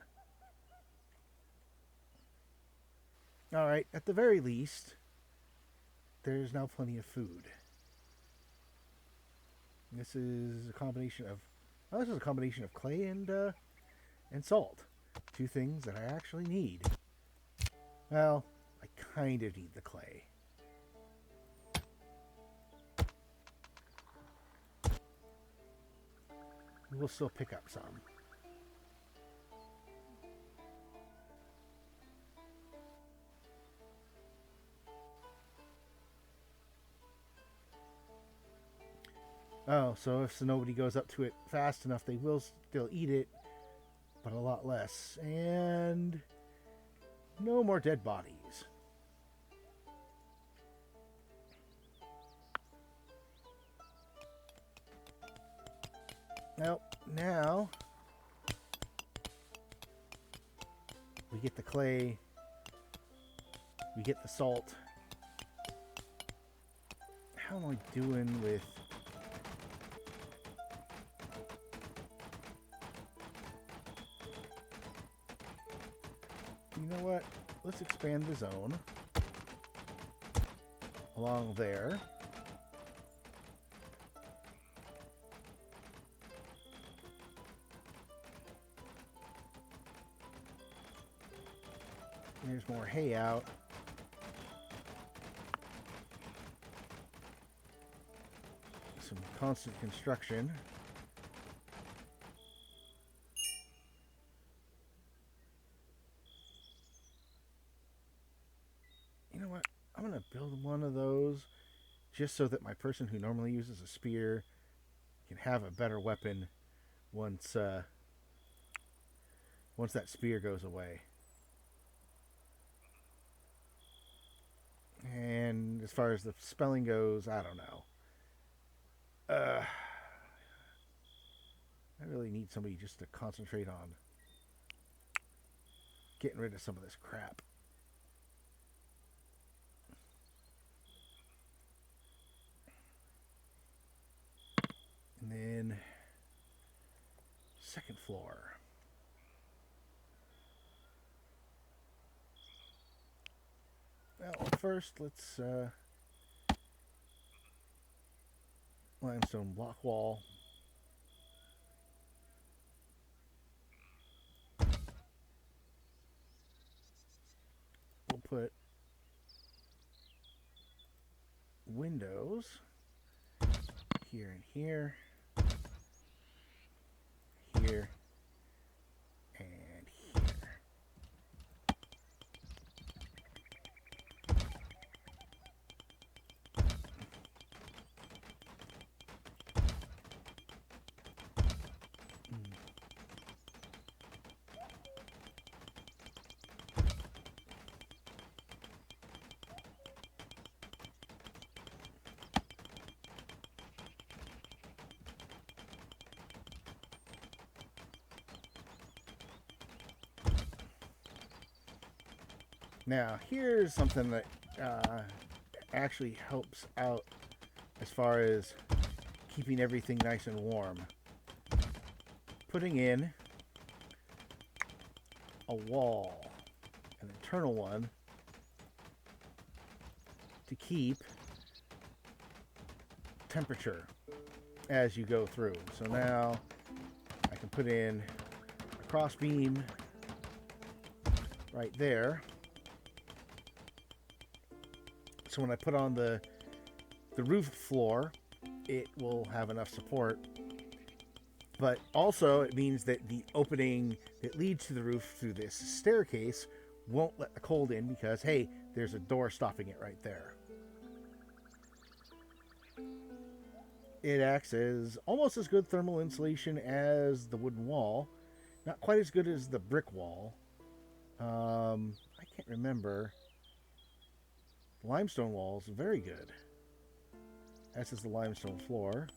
Alright, at the very least, there's now plenty of food. This is a combination of... Well, this is a combination of clay and salt. Two things that I actually need. Well, I kind of need the clay. We'll still pick up some. Oh, so if nobody goes up to it fast enough, they will still eat it, but a lot less. And no more dead bodies. Well, now we get the clay, we get the salt. How am I doing with... You know what? Let's expand the zone along there. There's more hay out. Some constant construction. You know what? I'm going to build one of those just so that my person who normally uses a spear can have a better weapon once that spear goes away. And as far as the spelling goes, I don't know. I really need somebody just to concentrate on getting rid of some of this crap. And then second floor. Well, first let's limestone block wall. We'll put windows here and here, here, and here. Now, here's something that actually helps out as far as keeping everything nice and warm. Putting in a wall, an internal one, to keep temperature as you go through. So now I can put in a cross beam right there. So when I put on the roof floor, it will have enough support. But also it means that the opening that leads to the roof through this staircase won't let the cold in because, hey, there's a door stopping it right there. It acts as almost as good thermal insulation as the wooden wall. Not quite as good as the brick wall. I can't remember. The limestone wall is very good. As is the limestone floor.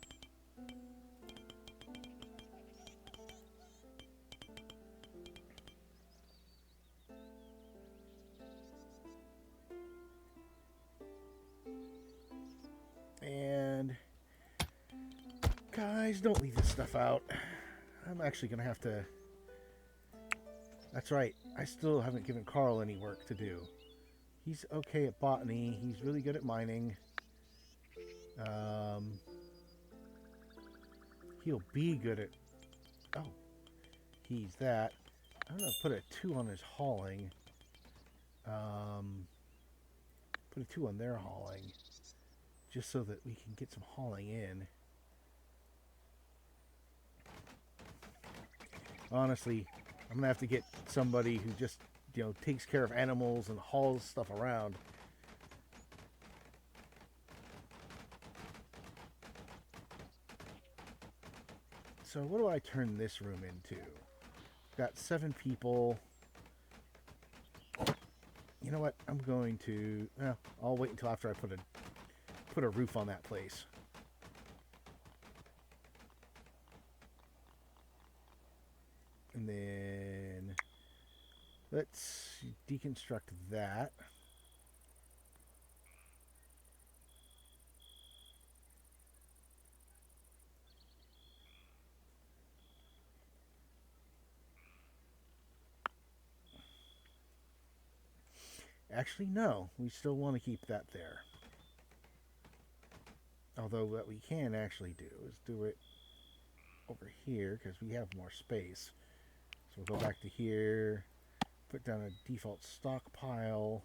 And guys, don't leave this stuff out. I'm actually going to have to... That's right. I still haven't given Carl any work to do. He's okay at botany. He's really good at mining. He'll be good at... Oh. He's that. I'm going to put a 2 on his hauling. Put a 2 on their hauling. Just so that we can get some hauling in. Honestly, I'm going to have to get somebody who just, takes care of animals and hauls stuff around. So what do I turn this room into? Got 7 people. You know what? I'm going to... I'll wait until after I put a roof on that place. And then let's deconstruct that. Actually, no. We still want to keep that there. Although what we can actually do is do it over here because we have more space. So we'll go back to here, put down a default stockpile.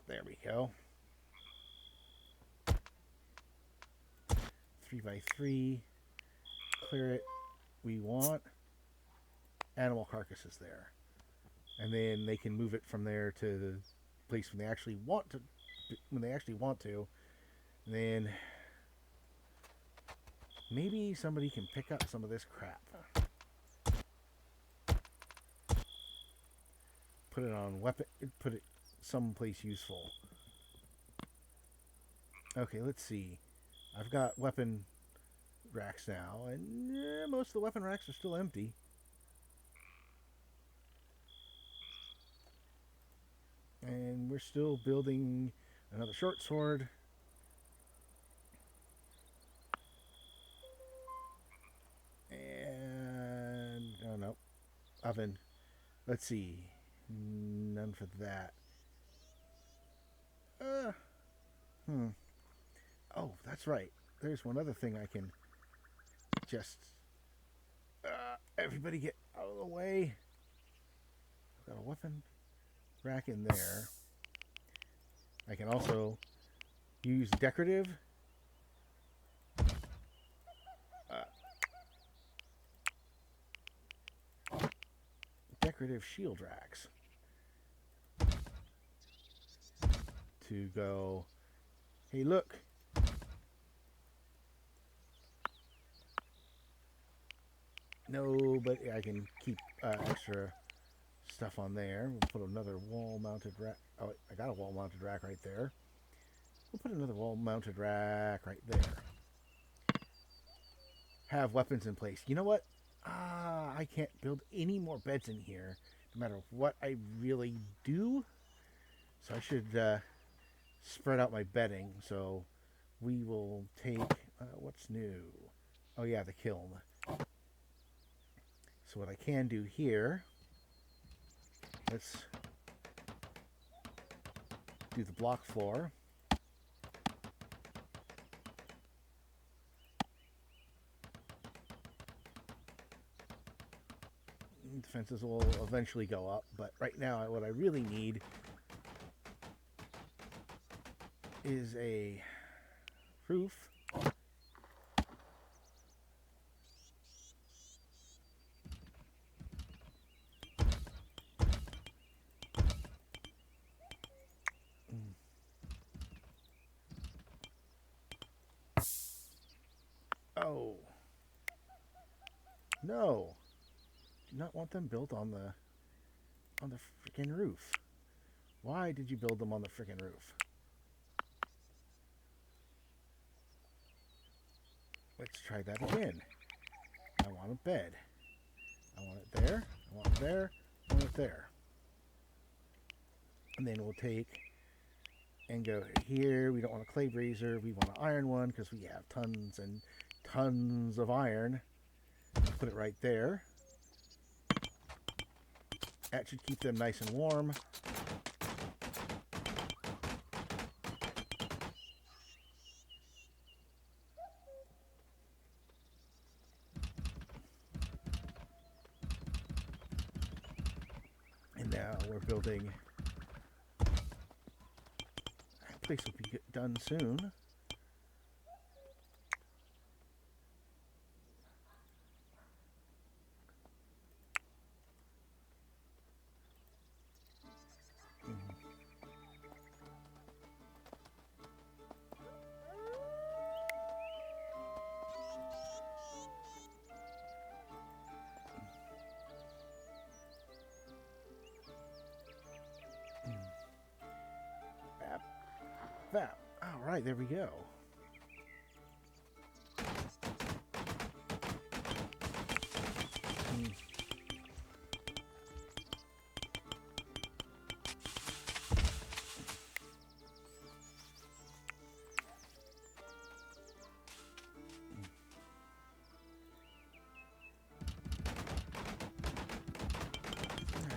There we go. 3x3. Clear it. We want animal carcasses there. And then they can move it from there to the place when they actually want to. And then maybe somebody can pick up some of this crap. Put it on weapon. Put it someplace useful. Okay, let's see. I've got weapon racks now, and most of the weapon racks are still empty. And we're still building another short sword. And... oh, no. Oven. Let's see. None for that. Oh, that's right. There's one other thing I can just... everybody get out of the way. I've got a weapon rack in there. I can also use decorative. Decorative shield racks. To go, hey, look. No, but I can keep extra stuff on there. We'll put another wall-mounted rack. Oh, I got a wall-mounted rack right there. We'll put another wall-mounted rack right there. Have weapons in place. You know what? I can't build any more beds in here, no matter what I really do. So I should spread out my bedding. So we will take... what's new? Oh yeah, the kiln. So what I can do here... let's do the block floor. The fences will eventually go up, but right now what I really need is a roof. Oh. No. Do not want them built on the freaking roof. Why did you build them on the freaking roof? Let's try that again. I want a bed. I want it there. I want it there. I want it there. And then we'll take and go here. We don't want a clay brazier. We want an iron one because we have tons and tons of iron. Put it right there. That should keep them nice and warm. And now we're building. That place will be done soon. That. All right, there we go.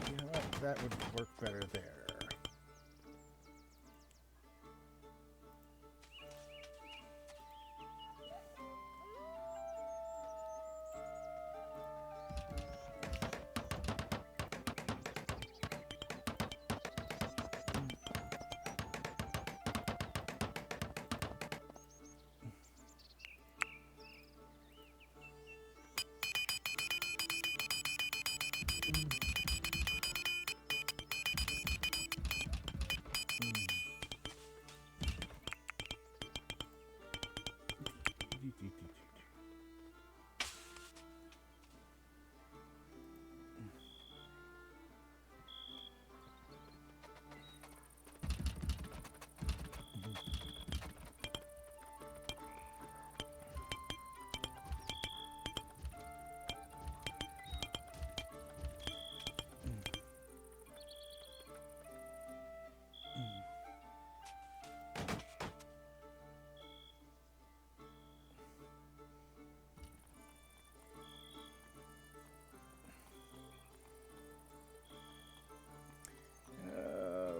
You know what? That would work better there.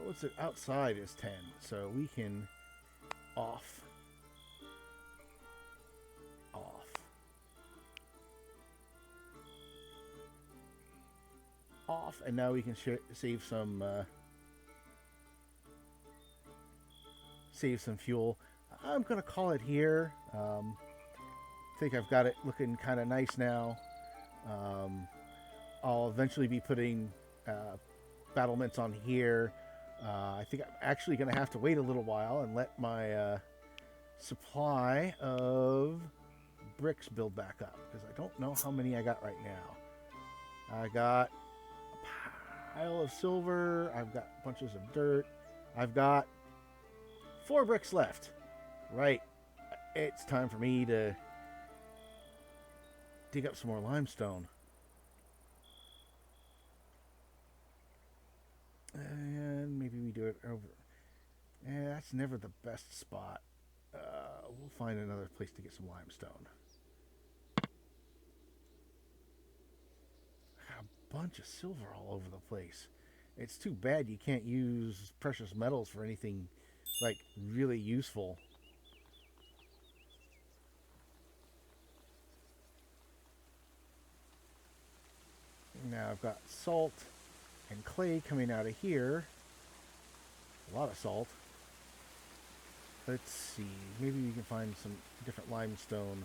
What's it? Outside is 10, so we can off, and now we can save some fuel. I'm gonna call it here. I think I've got it looking kind of nice now. I'll eventually be putting battlements on here. I think I'm actually going to have to wait a little while and let my supply of bricks build back up, because I don't know how many I got right now. I got a pile of silver. I've got bunches of dirt. I've got 4 bricks left. Right. It's time for me to dig up some more limestone. And maybe we do it over. That's never the best spot. We'll find another place to get some limestone. A bunch of silver all over the place. It's too bad you can't use precious metals for anything like really useful. Now I've got salt and clay coming out of here. A lot of salt. Let's see. Maybe we can find some different limestone.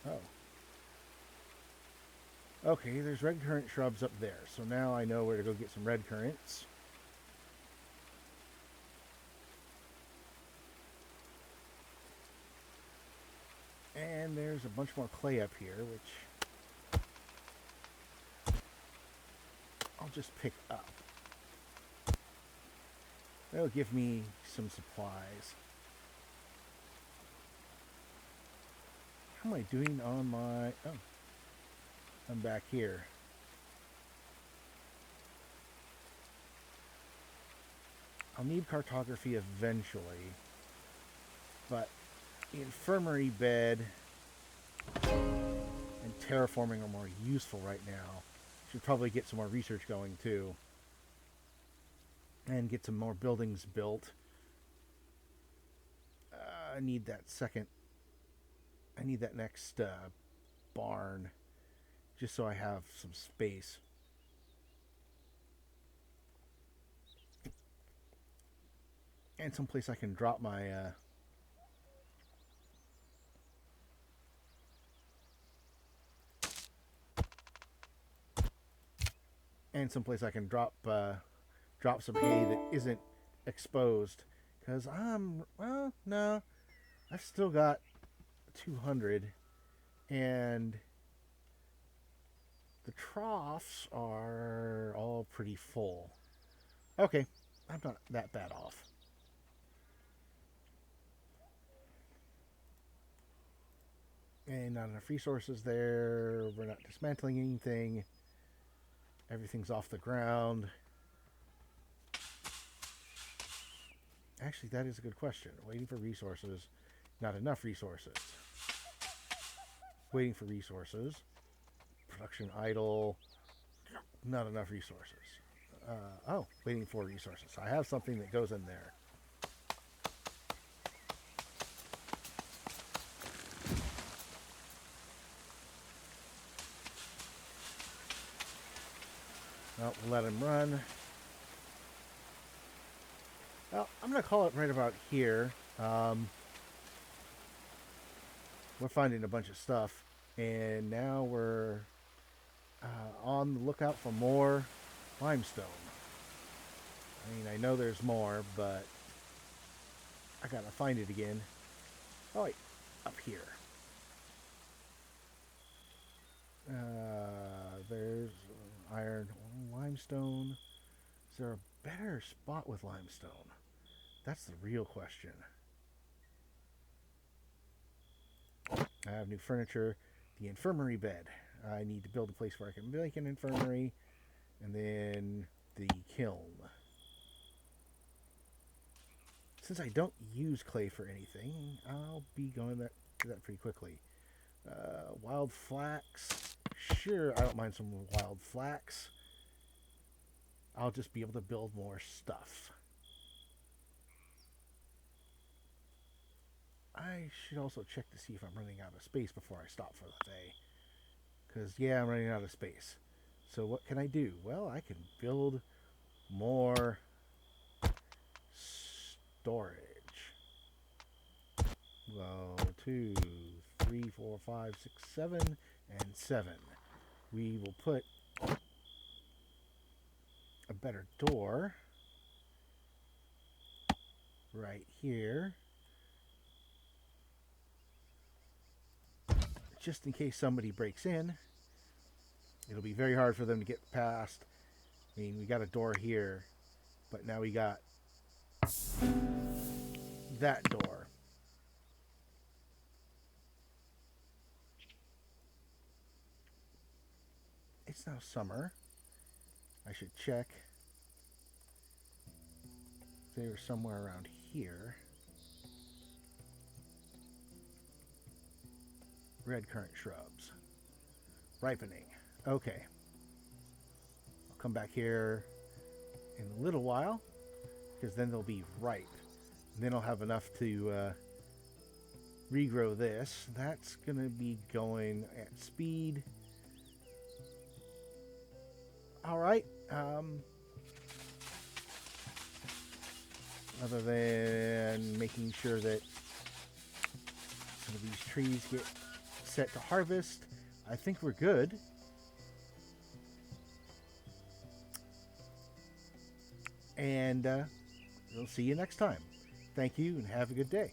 Oh. Okay, there's red currant shrubs up there. So now I know where to go get some red currants. And there's a bunch more clay up here, which I'll just pick up. That'll give me some supplies. How am I doing on my... Oh, I'm back here. I'll need cartography eventually, but infirmary bed and terraforming are more useful right now. Should probably get some more research going too. And get some more buildings built. I need that second. I need that next barn. Just so I have some space. And someplace I can drop my... and someplace I can drop some hay that isn't exposed. Because well, no. I've still got 200. And the troughs are all pretty full. Okay, I'm not that bad off. And not enough resources there. We're not dismantling anything. Everything's off the ground. Actually, that is a good question. Waiting for resources. Not enough resources. Waiting for resources. Production idle. Not enough resources. Waiting for resources. I have something that goes in there. Well, we'll let him run. Well, I'm going to call it right about here. We're finding a bunch of stuff. And now we're on the lookout for more limestone. I mean, I know there's more, but I got to find it again. Oh, wait. Up here. There's iron, limestone. Is there a better spot with limestone? That's the real question. I have new furniture. The infirmary bed. I need to build a place where I can make an infirmary. And then the kiln. Since I don't use clay for anything, I'll be going to that pretty quickly. Wild flax. Sure, I don't mind some wild flax. I'll just be able to build more stuff. I should also check to see if I'm running out of space before I stop for the day. Because, yeah, I'm running out of space. So what can I do? Well, I can build more storage. Well, 2, 3, 4, 5, 6, 7, and 7. We will put a better door right here. Just in case somebody breaks in. It'll be very hard for them to get past. I mean, we got a door here, but now we got that door. It's now summer. I should check. They were somewhere around here. Red currant shrubs. Ripening. Okay. I'll come back here in a little while, because then they'll be ripe. And then I'll have enough to regrow this. That's going to be going at speed. Alright. Other than making sure that some of these trees get set to harvest, I think we're good. And we'll see you next time. Thank you and have a good day.